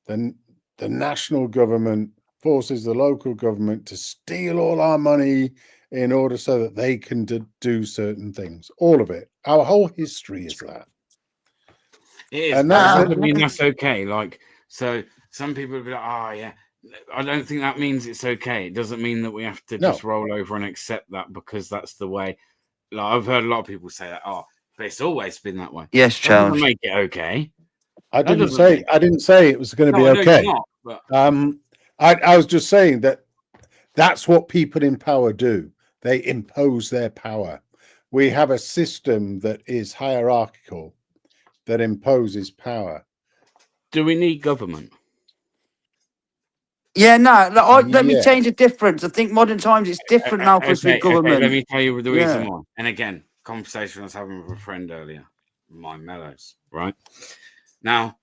Speaker 4: then the national government forces the local government to steal all our money in order so that they can do certain things. All of it. Our whole history is that.
Speaker 1: It is.
Speaker 4: And
Speaker 1: But
Speaker 4: that's
Speaker 1: that
Speaker 4: it.
Speaker 1: doesn't mean that's okay. Like, so some people will be like, oh, yeah. I don't think that means it's okay. It doesn't mean that we have to
Speaker 4: No.
Speaker 1: just roll over and accept that because that's the way. Like, I've heard a lot of people say that, oh, but it's always been that way.
Speaker 2: Yes,
Speaker 1: That doesn't
Speaker 2: Charles.
Speaker 1: make it okay.
Speaker 4: I
Speaker 1: That
Speaker 4: didn't
Speaker 1: doesn't make
Speaker 4: say it was going to be
Speaker 1: No, I know
Speaker 4: okay.
Speaker 1: you're not, but
Speaker 4: I was just saying that that's what people in power do. They impose their power. We have a system that is hierarchical, that imposes power.
Speaker 1: do we need government?
Speaker 2: Yeah, no. Let me
Speaker 4: Yeah.
Speaker 2: change the difference. I think modern times it's different now for us with government.
Speaker 1: let me tell you the reason
Speaker 2: Yeah.
Speaker 1: why. And again, conversation I was having with a friend earlier, my Mellows, right? Now,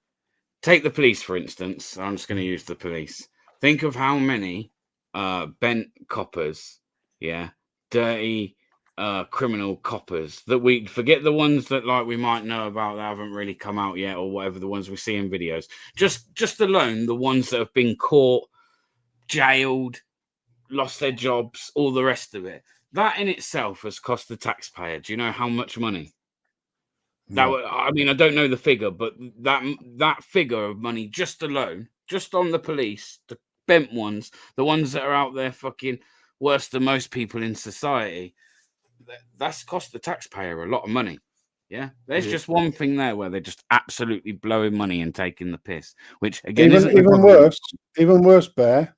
Speaker 1: take the police, for instance. I'm just going to use the police. Think of how many bent coppers, yeah, dirty criminal coppers that we forget the ones that like we might know about that haven't really come out yet or whatever, the ones we see in videos. Just alone the ones that have been caught, jailed, lost their jobs, all the rest of it. That in itself has cost the taxpayer. Do you know how much money?
Speaker 4: No.
Speaker 1: I mean, I don't know the figure, but that figure of money just alone, just on the police, the bent ones, the ones that are out there fucking worse than most people in society, that's cost the taxpayer a lot of money. Yeah, there's just one thing there where they're just absolutely blowing money and taking the piss, which again
Speaker 4: even worse, Bear.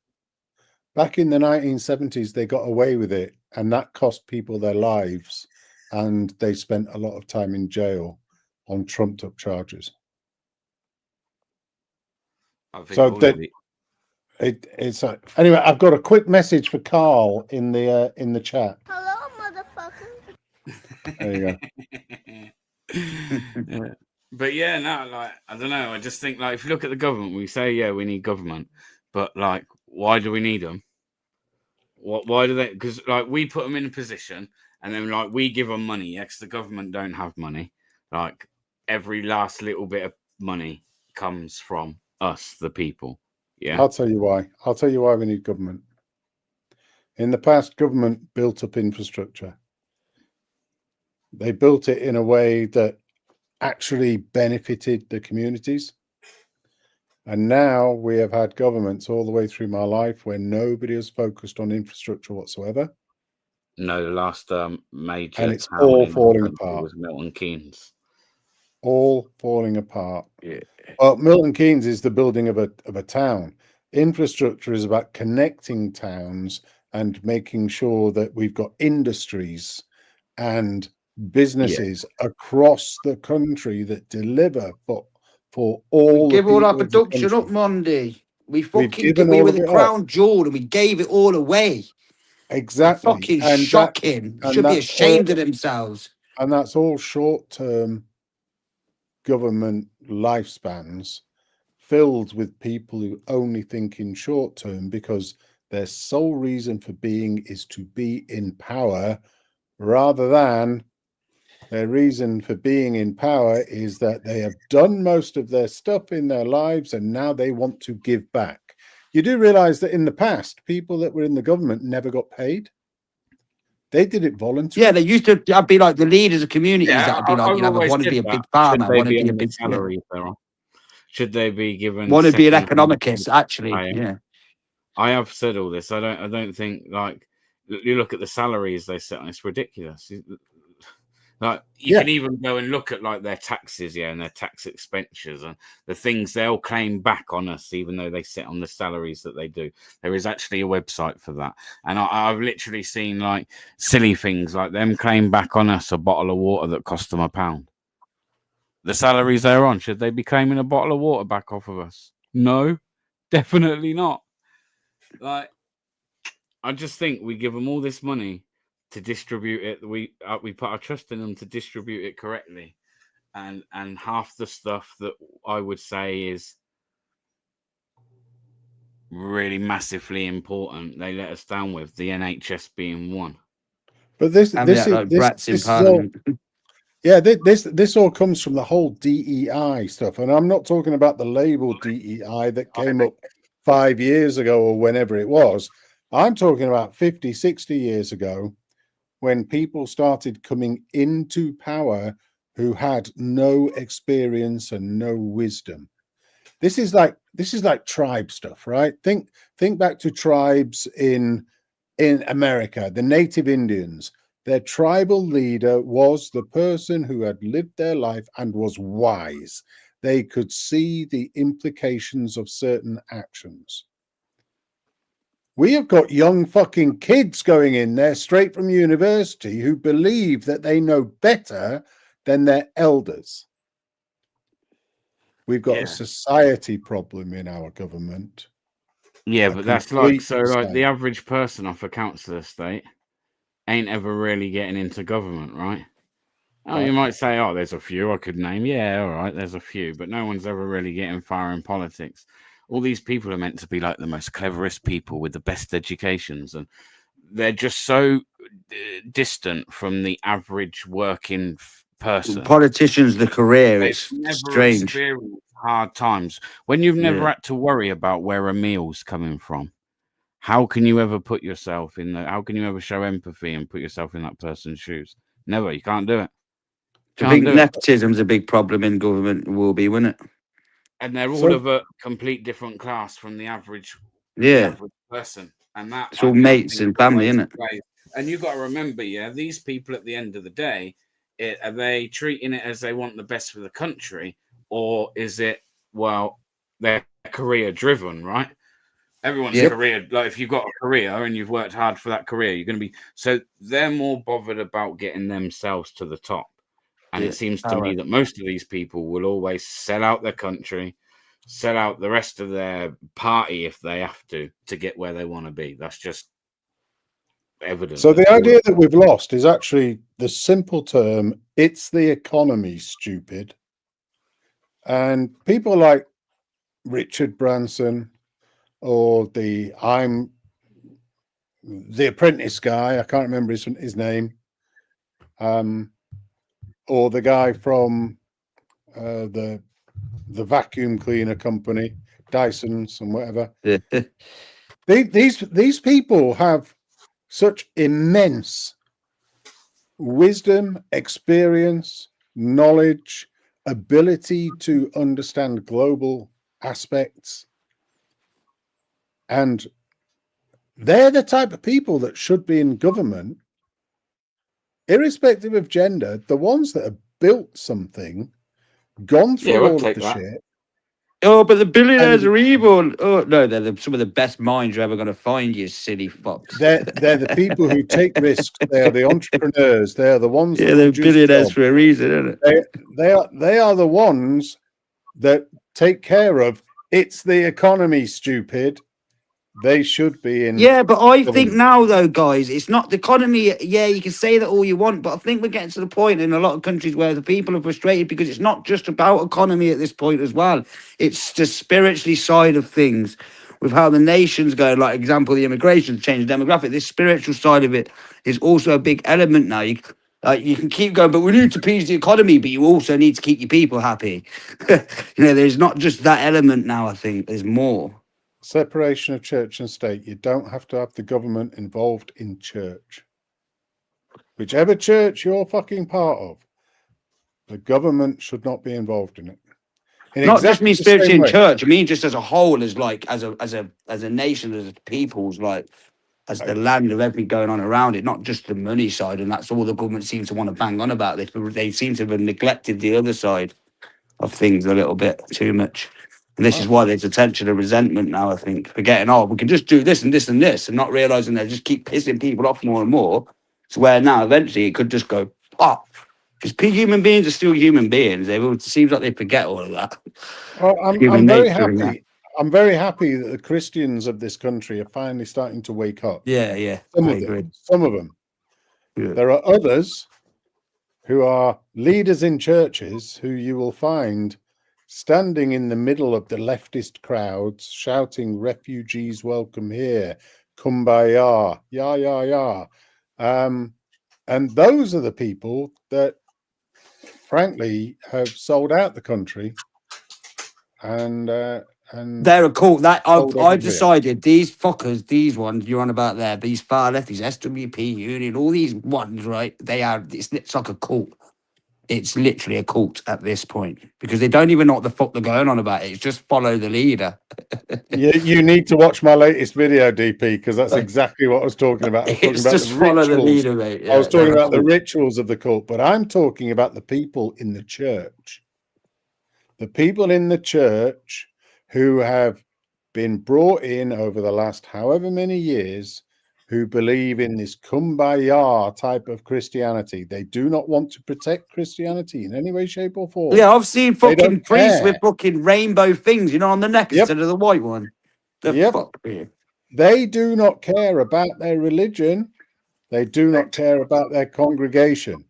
Speaker 4: Back in the 1970s, they got away with it, and that cost people their lives, and they spent a lot of time in jail on trumped-up charges.
Speaker 1: I think
Speaker 4: So it's anyway. I've got a quick message for Carl in the chat.
Speaker 5: Hello, motherfucker.
Speaker 4: There you go.
Speaker 1: Yeah. But yeah, no, like I don't know. I just think like if you look at the government, we say yeah, we need government, but like, why do we need them? Why do they? Because like we put them in a position, and then like we give them money. Yeah, 'cause the government don't have money. Like every last little bit of money comes from us, the people. Yeah,
Speaker 4: I'll tell you why. I'll tell you why we need government. In the past, government built up infrastructure. They built it in a way that actually benefited the communities. And now we have had governments all the way through my life where nobody has focused on infrastructure whatsoever.
Speaker 1: no, the last major
Speaker 4: And it's
Speaker 1: town
Speaker 4: all
Speaker 1: in the
Speaker 4: falling
Speaker 1: country
Speaker 4: apart.
Speaker 1: was Milton Keynes.
Speaker 4: All falling apart.
Speaker 1: Yeah.
Speaker 4: Well, Milton Keynes is the building of a town. Infrastructure is about connecting towns and making sure that we've got industries and businesses across the country that deliver for all
Speaker 2: Give all our
Speaker 4: people of the
Speaker 2: production
Speaker 4: country.
Speaker 2: up, Monday. We fucking
Speaker 4: given
Speaker 2: we
Speaker 4: all
Speaker 2: were
Speaker 4: of
Speaker 2: the
Speaker 4: it up.
Speaker 2: crown jewel and we gave it all away.
Speaker 4: Exactly.
Speaker 2: Fucking
Speaker 4: And
Speaker 2: shocking.
Speaker 4: and
Speaker 2: Should be
Speaker 4: that's
Speaker 2: ashamed
Speaker 4: all-
Speaker 2: of themselves.
Speaker 4: And that's all short-term government lifespans filled with people who only think in short term because their sole reason for being is to be in power, rather than their reason for being in power is that they have done most of their stuff in their lives and now they want to give back. You do realize that in the past, people that were in the government never got paid. They did it voluntarily.
Speaker 2: Yeah, they used to be like the leaders of communities
Speaker 1: Yeah,
Speaker 2: that would be like, you know,
Speaker 1: always
Speaker 2: want to
Speaker 1: said
Speaker 2: be a
Speaker 1: that.
Speaker 2: big farmer,
Speaker 1: Should they
Speaker 2: want to
Speaker 1: be
Speaker 2: be a
Speaker 1: on the
Speaker 2: big
Speaker 1: salary if they're on? Should they be given?
Speaker 2: want to be an
Speaker 1: second-
Speaker 2: economicist, actually.
Speaker 1: I am.
Speaker 2: Yeah.
Speaker 1: I have said all this. I don't think like you look at the salaries they set on. It's ridiculous. Like you
Speaker 4: Yeah.
Speaker 1: can even go and look at like their taxes, yeah, and their tax expenditures and the things they'll claim back on us, even though they sit on the salaries that they do. There is actually a website for that, and I've literally seen like silly things like them claim back on us a bottle of water that cost them £1. The salaries they're on, should they be claiming a bottle of water back off of us? No, definitely not. Like, I just think we give them all this money to distribute it. We put our trust in them to distribute it correctly, and half the stuff that I would say is really massively important, they let us down with, the NHS being one.
Speaker 4: But this
Speaker 2: And
Speaker 4: this
Speaker 2: yeah,
Speaker 4: is
Speaker 2: like
Speaker 4: this,
Speaker 2: brats in
Speaker 4: this is all,
Speaker 2: Parliament.
Speaker 4: yeah, this all comes from the whole DEI stuff, and I'm not talking about the label DEI that came up 5 years ago or whenever it was. I'm talking about 50, 60 years ago, when people started coming into power who had no experience and no wisdom. This is like tribe stuff, right? Think back to tribes in America, the native Indians. Their tribal leader was the person who had lived their life and was wise. They could see the implications of certain actions. We have got young fucking kids going in there straight from university who believe that they know better than their elders. We've got a society problem in our government.
Speaker 1: Yeah, but that's like, so like the
Speaker 4: state.
Speaker 1: average person off a council estate ain't ever really getting into government, right? Oh, you might say, oh, there's a few I could name. Yeah, all right, there's a few, but no one's ever really getting far in politics. All these people are meant to be like the most cleverest people with the best educations, and they're just so distant from the average working person.
Speaker 2: Politicians, the career,
Speaker 1: They've
Speaker 2: it's
Speaker 1: never
Speaker 2: strange.
Speaker 1: experienced hard times. When you've never had to worry about where a meal's coming from, how can you ever put yourself in the? How can you ever show empathy and put yourself in that person's shoes? Never. You can't do it.
Speaker 2: I think nepotism's a big problem in government. Will be, won't it?
Speaker 1: And they're all of a complete different class from the average person. And that
Speaker 2: it's all mates and family, isn't it?
Speaker 1: And you've got to remember, these people at the end of the day, are they treating it as they want the best for the country, or is it, well, they're career driven, right? Everyone's career, like if you've got a career and you've worked hard for that career, you're going to be, so they're more bothered about getting themselves to the top. And it seems to me that most of these people will always sell out their country, sell out the rest of their party if they have to get where they want to be. That's just evident.
Speaker 4: So the idea that we've lost is actually the simple term, it's the economy, stupid. And people like Richard Branson or the Apprentice guy, I can't remember his name, or the guy from the vacuum cleaner company, Dyson's and whatever. These people have such immense wisdom, experience, knowledge, ability to understand global aspects. And they're the type of people that should be in government, irrespective of gender. The ones that have built something, gone through all of the shit.
Speaker 2: Oh, but the billionaires are evil. Oh no, they're some of the best minds you're ever going to find, you silly fox.
Speaker 4: They're the people who take risks. They are the entrepreneurs. They are the ones.
Speaker 2: Yeah, they're billionaires for a reason, isn't it?
Speaker 4: They are the ones that take care of. It's the economy, stupid. They should be in.
Speaker 2: Yeah, but I think now, though, guys, it's not the economy. Yeah, you can say that all you want, but I think we're getting to the point in a lot of countries where the people are frustrated because it's not just about economy at this point as well. It's the spiritually side of things with how the nation's going. Like, example, the immigration change, the demographic. This spiritual side of it is also a big element now. You can keep going, but we need to appease the economy, but you also need to keep your people happy. There's not just that element now, I think. There's more.
Speaker 4: Separation of church and state. You don't have to have the government involved in church. Whichever church you're fucking part of, the government should not be involved in it.
Speaker 2: Not just mean spiritually in church. I mean just as a whole, as a nation, as a people's, like as the land of everything going on around it, not just the money side. And that's all the government seems to want to bang on about this, but they seem to have neglected the other side of things a little bit too much. And this is why there's a tension of resentment now, I think. Forgetting, we can just do this and this and this, and not realising they just keep pissing people off more and more. To where now, eventually, it could just go pop. Because human beings are still human beings. It seems like they forget all of that.
Speaker 4: Well, I'm very happy. I'm very happy that the Christians of this country are finally starting to wake up.
Speaker 2: Yeah.
Speaker 4: Some of them.
Speaker 2: Yeah.
Speaker 4: There are others who are leaders in churches who you will find standing in the middle of the leftist crowds, shouting, "Refugees welcome here, kumbaya, ya." And those are the people that, frankly, have sold out the country and
Speaker 3: Mm.
Speaker 2: They're a cult. That
Speaker 3: Hold
Speaker 2: I
Speaker 3: on,
Speaker 2: decided these fuckers, these ones you're on about there, these far left, these SWP Union, all these ones, right? They are. It's like a cult. It's literally a cult at this point because they don't even know what the fuck they're going on about. It's just follow the leader.
Speaker 4: You need to watch my latest video, DP, because that's exactly what I was talking about. I was talking
Speaker 2: It's
Speaker 4: about
Speaker 2: just
Speaker 4: the
Speaker 2: follow the
Speaker 4: rituals.
Speaker 2: leader, mate.
Speaker 4: I was
Speaker 2: they're
Speaker 4: talking
Speaker 2: a
Speaker 4: about the
Speaker 2: cult.
Speaker 4: rituals of the cult, but I'm talking about the people in the church. The people in the church who have been brought in over the last however many years who believe in this kumbaya type of Christianity. They do not want to protect Christianity in any way, shape, or form.
Speaker 2: Yeah, I've seen
Speaker 4: They don't
Speaker 2: fucking priests
Speaker 4: care.
Speaker 2: with fucking rainbow things, on the neck
Speaker 4: Yep.
Speaker 2: instead of the white one. The
Speaker 4: Yep.
Speaker 2: fuck, man.
Speaker 4: They do not care about their religion. They do not care about their congregation.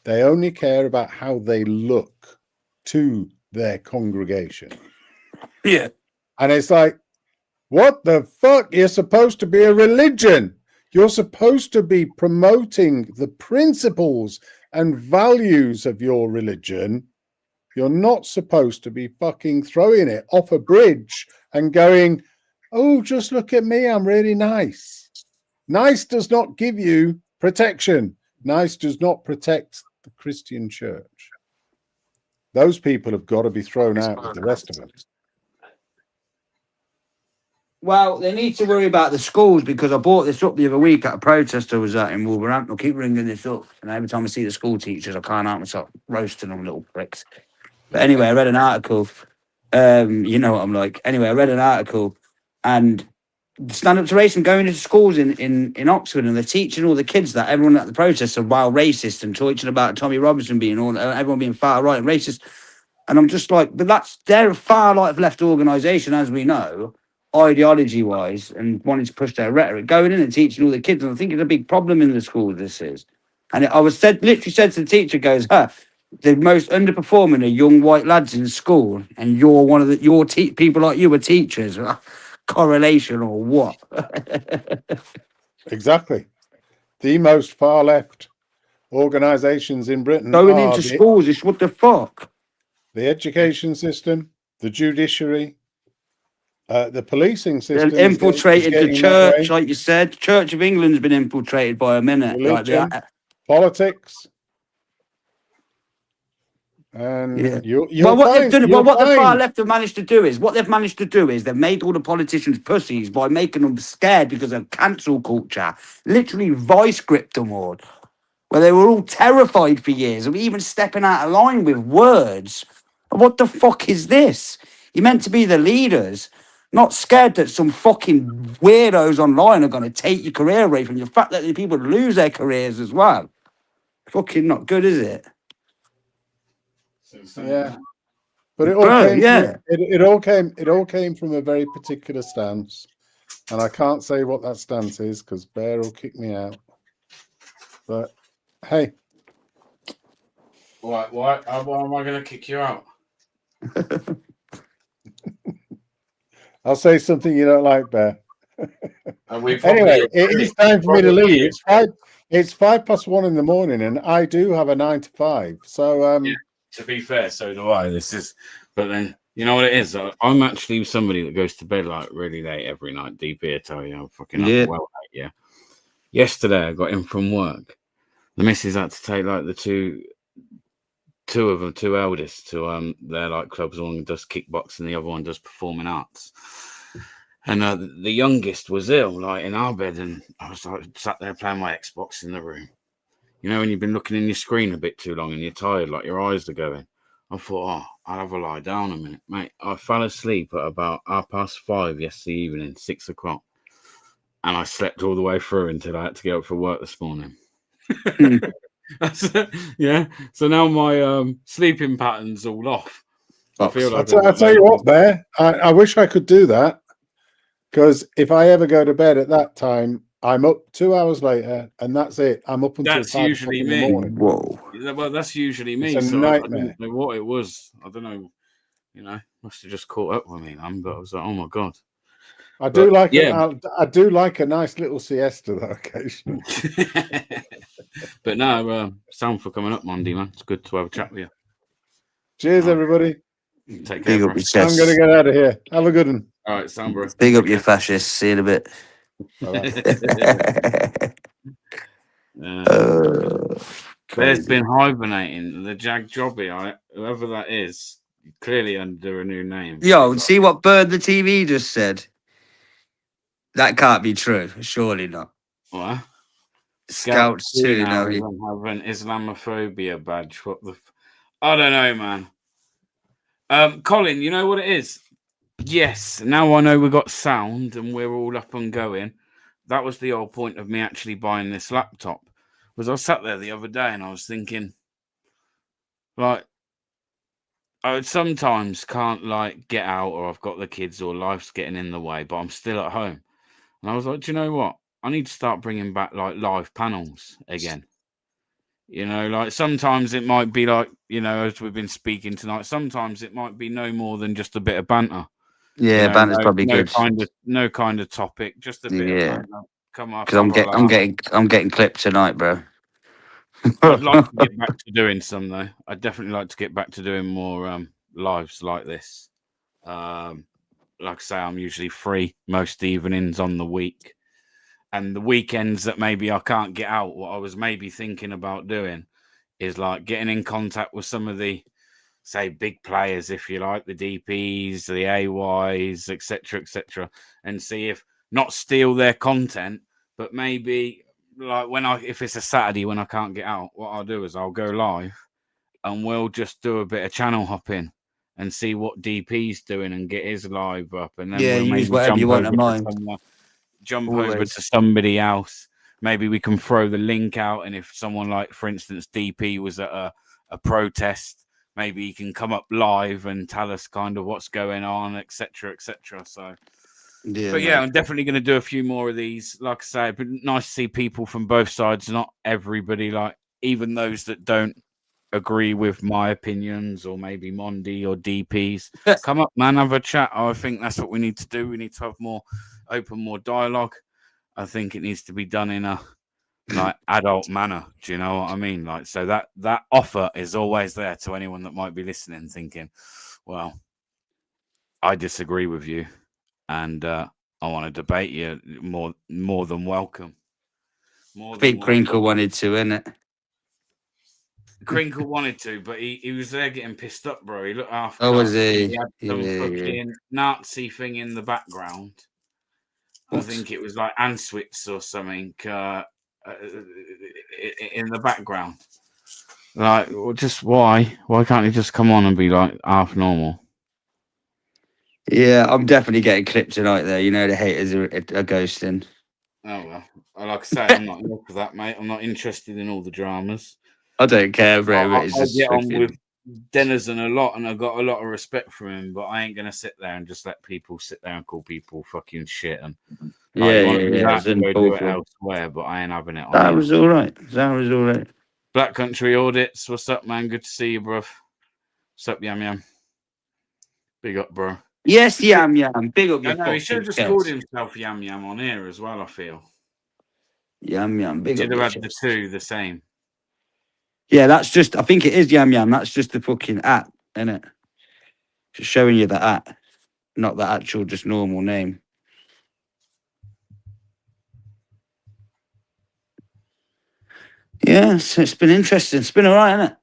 Speaker 4: They only care about how they look to their congregation.
Speaker 2: Yeah.
Speaker 4: And it's like, what the fuck? You're supposed to be a religion. You're supposed to be promoting the principles and values of your religion. You're not supposed to be fucking throwing it off a bridge and going, oh, just look at me. I'm really nice. Nice does not give you protection. Nice does not protect the Christian church. Those people have got to be thrown out with the rest of them.
Speaker 2: Well, they need to worry about the schools because I brought this up the other week at a protest I was at in Wolverhampton. I keep ringing this up, and every time I see the school teachers, I can't help myself roasting them little pricks. But anyway, I read an article. You know what I'm like. Anyway, I read an article, and stand up to racism going into schools in Oxford, and they're teaching all the kids that everyone at the protests are wild racist and talking about Tommy Robinson being everyone being far right and racist. And I'm just like, but they're a far right left organisation, as we know, ideology wise, and wanting to push their rhetoric, going in and teaching all the kids. And I think it's a big problem in the school. This is, and I was literally said to the teacher, goes, the most underperforming are young white lads in school, and you're one of people like you are teachers. Correlation or what?
Speaker 4: Exactly. The most far left organizations in Britain
Speaker 2: Going
Speaker 4: are
Speaker 2: into schools is what the fuck?
Speaker 4: the education system, the judiciary, the policing system.
Speaker 2: They've infiltrated the church, like you said. Church of England's been infiltrated by a minute.
Speaker 4: Religion, politics. And
Speaker 2: Yeah.
Speaker 4: you'll
Speaker 2: what
Speaker 4: find,
Speaker 2: they've done,
Speaker 4: you'll
Speaker 2: what the far
Speaker 4: find-
Speaker 2: left have managed to do is they've made all the politicians pussies by making them scared because of cancel culture. Literally vice gripped them all, where they were all terrified for years of even stepping out of line with words. What the fuck is this? You're meant to be the leaders, not scared that some fucking weirdos online are going to take your career away from you. The fact that the people lose their careers as well. Fucking not good, is it?
Speaker 4: Yeah, but it all came from a very particular stance, and I can't say what that stance is because Bear will kick me out. But hey,
Speaker 1: Why am I going to kick you out?
Speaker 4: I'll say something you don't like, Bear.
Speaker 1: Anyway,
Speaker 4: it is time for me to leave. It's 1:05 in the morning, and I do have a 9 to 5. So
Speaker 1: Yeah. To be fair, so do I. But then you know what it is. I'm actually somebody that goes to bed like really late every night. DP, I tell you, I'm fucking up well late. Yeah. Yesterday, I got in from work. The missus had to take like the two eldest to their like clubs. One does kickboxing, the other one does performing arts. And the youngest was ill, like in our bed, and I was like sat there playing my Xbox in the room. You know, when you've been looking in your screen a bit too long and you're tired, like your eyes are going. I thought, I'll have a lie down a minute, mate. I fell asleep at about 5:30 yesterday evening, 6 o'clock. And I slept all the way through until I had to get up for work this morning. Yeah. So now my sleeping pattern's all off. I feel like
Speaker 4: I'll tell you what, Bear. I wish I could do that, because if I ever go to bed at that time, I'm up 2 hours later, and that's it. I'm up until
Speaker 1: that's
Speaker 4: 5
Speaker 1: usually
Speaker 4: in the
Speaker 1: me.
Speaker 4: morning.
Speaker 2: Whoa.
Speaker 1: Well, that's usually me.
Speaker 4: It's a
Speaker 1: so
Speaker 4: nightmare.
Speaker 1: I didn't know what it was. I don't know. You know, must have just caught up with me, man. But I was like, oh my god.
Speaker 4: I do like
Speaker 1: yeah.
Speaker 4: a nice little siesta though occasionally.
Speaker 1: But no, sound for coming up Monday, man. It's good to have a chat with you.
Speaker 4: Cheers, everybody.
Speaker 1: Take care,
Speaker 2: Big
Speaker 1: bro.
Speaker 2: up your
Speaker 4: I'm going to
Speaker 2: chest.
Speaker 4: get out of here. Have a good one.
Speaker 1: All right, sound, bro.
Speaker 2: Big up
Speaker 1: Take
Speaker 2: your
Speaker 1: care.
Speaker 2: fascists. See you in a bit.
Speaker 1: There's
Speaker 2: Crazy.
Speaker 1: been hibernating. The Jag Jobby, whoever that is, clearly under a new name.
Speaker 2: Yo, see what Bird the TV just said? That can't be true. Surely not.
Speaker 1: What?
Speaker 2: Scouts too.
Speaker 1: now
Speaker 2: No,
Speaker 1: even have an Islamophobia badge. What the? I don't know, man. Colin, you know what it is? Yes. Now I know we got sound and we're all up and going. That was the whole point of me actually buying this laptop. Was I sat there the other day and I was thinking, like, I sometimes can't like get out, or I've got the kids, or life's getting in the way, but I'm still at home. And I was like, do you know what? I need to start bringing back like live panels again. You know, like sometimes it might be like, you know, as we've been speaking tonight, sometimes it might be no more than just a bit of banter.
Speaker 2: yeah,
Speaker 1: You know,
Speaker 2: banter's probably good.
Speaker 1: no kind of topic, just a bit of
Speaker 2: Yeah,
Speaker 1: banter. Come up,
Speaker 2: because I'm getting clipped tonight, bro.
Speaker 1: I'd like to get back to doing some though. I'd definitely like to get back to doing more lives like this. Like I say, I'm usually free most evenings on the week, and the weekends that maybe I can't get out. What I was maybe thinking about doing is like getting in contact with some of the, say, big players, if you like, the DPs, the AYs, etc., and see if not steal their content, but maybe like if it's a Saturday when I can't get out, what I'll do is I'll go live and we'll just do a bit of channel hopping and see what DP's doing and get his live up, and then
Speaker 2: Yeah,
Speaker 1: we'll
Speaker 2: use
Speaker 1: maybe
Speaker 2: whatever you want of mine.
Speaker 1: jump over
Speaker 2: Always.
Speaker 1: to somebody else. Maybe we can throw the link out, and if someone like, for instance, DP was at a protest, maybe he can come up live and tell us kind of what's going on, etc., etc. So,
Speaker 2: Yeah,
Speaker 1: but yeah, I'm definitely going to do a few more of these. Like I say, but nice to see people from both sides, not everybody, like even those that don't agree with my opinions, or maybe Mondi or DPs. Come up, man, have a chat. I think that's what we need to do. We need to have more dialogue. I think it needs to be done in a like adult manner. Do you know what I mean? Like, so that offer is always there to anyone that might be listening, thinking, well, I disagree with you, and I want to debate you. More than welcome.
Speaker 2: I think Crinkle wanted to, innit?
Speaker 1: Crinkle wanted to, but he was there getting pissed up, bro. He looked half.
Speaker 2: Oh, was
Speaker 1: He
Speaker 2: he?
Speaker 1: had some
Speaker 2: Yeah.
Speaker 1: fucking Nazi thing in the background. I
Speaker 2: What?
Speaker 1: think it was like Answitz or something in the background. Like, well, just why? Why can't he just come on and be like half normal?
Speaker 2: Yeah, I'm definitely getting clipped tonight. There, you know, the haters are ghosting.
Speaker 1: Oh well, like I say, I'm not enough for that, mate. I'm not interested in all the dramas.
Speaker 2: I don't care, bro. But
Speaker 1: I
Speaker 2: it's just
Speaker 1: get on
Speaker 2: fucking-
Speaker 1: with Denizen a lot, and I got a lot of respect for him. But I ain't gonna sit there and just let people sit there and call people fucking shit. And
Speaker 2: yeah.
Speaker 1: Go do it
Speaker 2: Awful.
Speaker 1: elsewhere, but I ain't having it on
Speaker 2: That
Speaker 1: here.
Speaker 2: was all right. That was all right.
Speaker 1: Black Country Audits, what's up, man? Good to see you, bruv. What's up, Yam Yam? Big up, bro.
Speaker 2: Yes, Yam Yam. Big up
Speaker 1: I
Speaker 2: your
Speaker 1: know, he should have
Speaker 2: fucking
Speaker 1: just called
Speaker 2: chest.
Speaker 1: himself Yam Yam on here as well, I feel.
Speaker 2: Yam Yam. Big up
Speaker 1: Should have
Speaker 2: your
Speaker 1: had the
Speaker 2: chest.
Speaker 1: two the same.
Speaker 2: Yeah, that's just. I think it is Yam Yam. That's just the fucking at, isn't it? Just showing you the at, not the actual, just normal name. Yeah, so it's been interesting. It's been all right, hasn't it?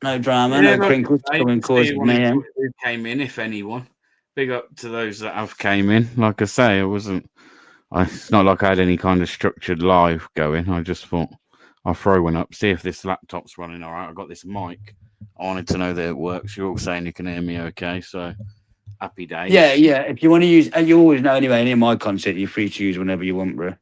Speaker 2: No drama,
Speaker 1: Yeah,
Speaker 2: no crinkles to come and cause mayhem.
Speaker 1: Who came in, if anyone. Big up to those that have came in. Like I say, it's not like I had any kind of structured live going. I just thought I'll throw one up, see if this laptop's running all right. I've got this mic. I wanted to know that it works. You're all saying you can hear me okay, so happy days.
Speaker 2: Yeah. If you want to use, and you always know anyway, any of my content, you're free to use whenever you want, bro.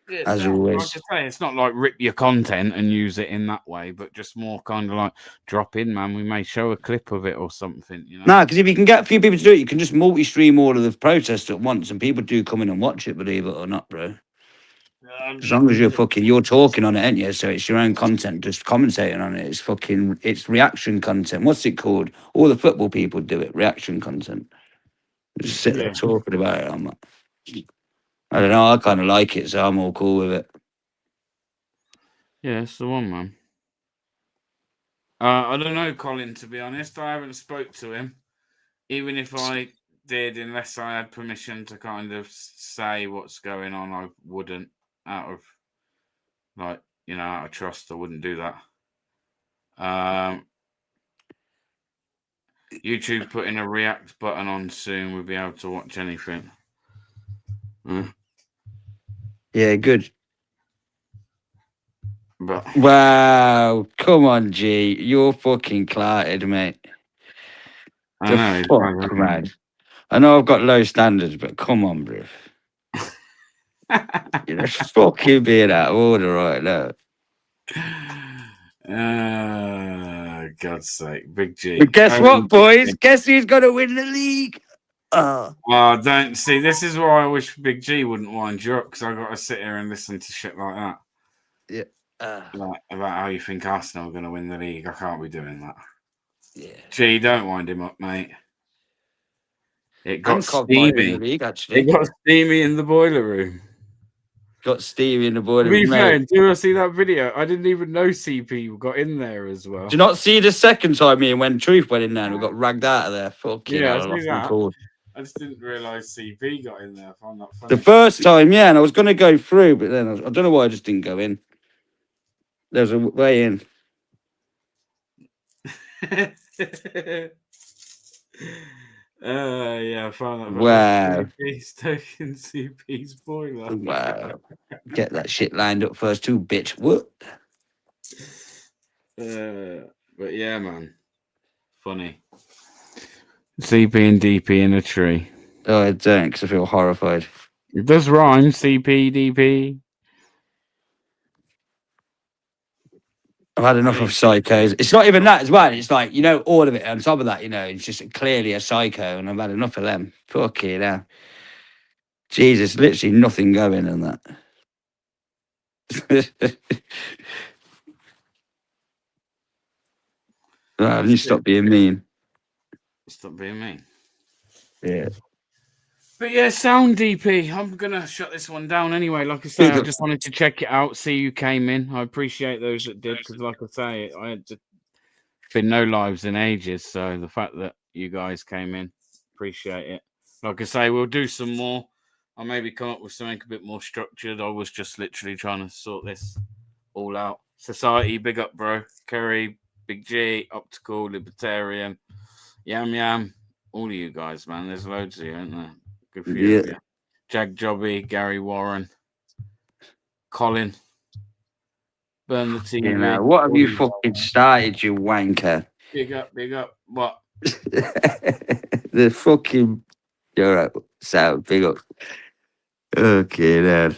Speaker 1: Yeah,
Speaker 2: As
Speaker 1: so,
Speaker 2: always.
Speaker 1: like I say, it's not like rip your content and use it in that way, but just more kind of like drop in, man. We may show a clip of it or something, you know.
Speaker 2: No, because if you can get a few people to do it, you can just multi-stream all of the protests at once, and people do come in and watch it, believe it or not, bro. As long as you're talking on it, ain't you? So it's your own content, just commentating on it. It's reaction content. What's it called? All the football people do it, reaction content. Just sit there talking about it. I'm like, I don't know, I kind of like it, so I'm all cool with it.
Speaker 1: Yeah, it's the one, man. I don't know, Colin, to be honest. I haven't spoke to him. even if I did, unless I had permission to kind of say what's going on, I wouldn't. Out of out of trust, I wouldn't do that. YouTube putting a react button on soon. We'll be able to watch anything.
Speaker 2: Yeah, good.
Speaker 1: But
Speaker 2: Wow, come on, G. You're fucking clouted, mate.
Speaker 1: I know.
Speaker 2: Fuck, man. I know I've got low standards, but come on, bro. You're fucking being out of order right now.
Speaker 1: God's sake, Big G.
Speaker 2: But guess what, boys? Guess who's gonna win the league? Oh,
Speaker 1: Don't see. This is why I wish Big G wouldn't wind you up, because I got to sit here and listen to shit like that.
Speaker 2: yeah.
Speaker 1: Like, about how you think Arsenal are going to win the league. I can't be doing that.
Speaker 2: Yeah.
Speaker 1: Gee, don't wind him up, mate. It got
Speaker 2: Hancock might win
Speaker 1: steamy.
Speaker 2: the league, actually.
Speaker 1: It got steamy in the boiler room.
Speaker 2: Got Stevie in the boiler
Speaker 1: To be
Speaker 2: room,
Speaker 1: fair,
Speaker 2: mate.
Speaker 1: do you see that video? I didn't even know CP got in there as well.
Speaker 2: Do you not see the second time me and when Truth went in there and we got ragged out of there? Fucking
Speaker 1: Yeah, I
Speaker 2: hell,
Speaker 1: see
Speaker 2: lost my
Speaker 1: that.
Speaker 2: cool.
Speaker 1: I just didn't realise CP got in there. I find that funny.
Speaker 2: The first time, yeah, and I was going to go through, but then I don't know why I just didn't go in. There's a way in.
Speaker 1: Yeah, I found that.
Speaker 2: Wow.
Speaker 1: He's taking CP's boiler.
Speaker 2: Wow. Get that shit lined up first, too, bitch. What?
Speaker 1: But yeah, man. Funny. CP and DP in a tree.
Speaker 2: Oh, I don't, because I feel horrified.
Speaker 1: It does rhyme, CP, DP.
Speaker 2: I've had enough of psychos. It's not even that as well. It's like, all of it on top of that, it's just clearly a psycho, and I've had enough of them. Fucking hell. Jesus, literally nothing going on that. Right, you stop being mean.
Speaker 1: Stop being mean.
Speaker 2: Yeah.
Speaker 1: But yeah, sound DP. I'm gonna shut this one down anyway. Like I say, I just wanted to check it out, see who came in. I appreciate those that did, because like I say, I had been no lives in ages. So the fact that you guys came in, appreciate it. Like I say, we'll do some more. I'll maybe come up with something a bit more structured. I was just literally trying to sort this all out. Society, big up, bro. Curry, Big G, Optical, Libertarian, Yam Yam. All of you guys, man. There's loads of you, isn't there? Good for you. Yeah. Jag Jobby, Gary Warren, Colin, Burn the TV.
Speaker 2: What have you fucking started, you wanker?
Speaker 1: Big up, big up. What?
Speaker 2: The fucking. You're right. Sound, big up. Okay, then.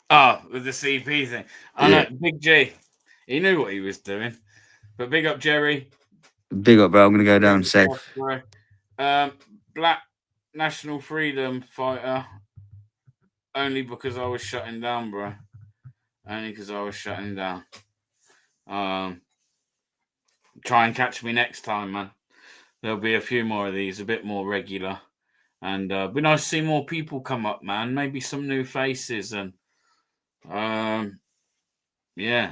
Speaker 1: Oh, with the CP thing. I know, Big G. He knew what he was doing. But big up, Jerry.
Speaker 2: Big up, bro. I'm going to go down safe.
Speaker 1: Black National Freedom Fighter. Only because I was shutting down, bro. Only because I was shutting down. Try and catch me next time, man. There'll be a few more of these, a bit more regular. And be nice to see more people come up, man. Maybe some new faces. And yeah.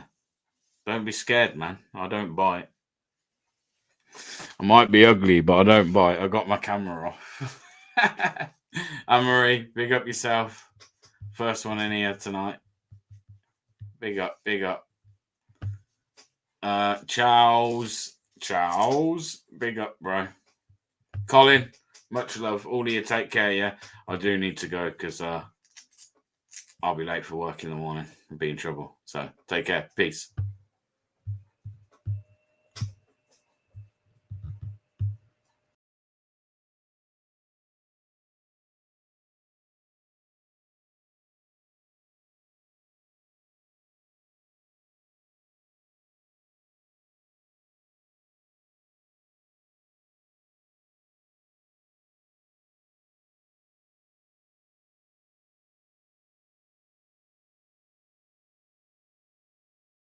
Speaker 1: Don't be scared, man. I don't bite. I might be ugly, but I don't bite. I got my camera off. Anne-Marie, big up yourself. First one in here tonight. Big up, big up. Charles, big up, bro. Colin, much love. All of you, take care, yeah? I do need to go because I'll be late for work in the morning and be in trouble. So take care. Peace.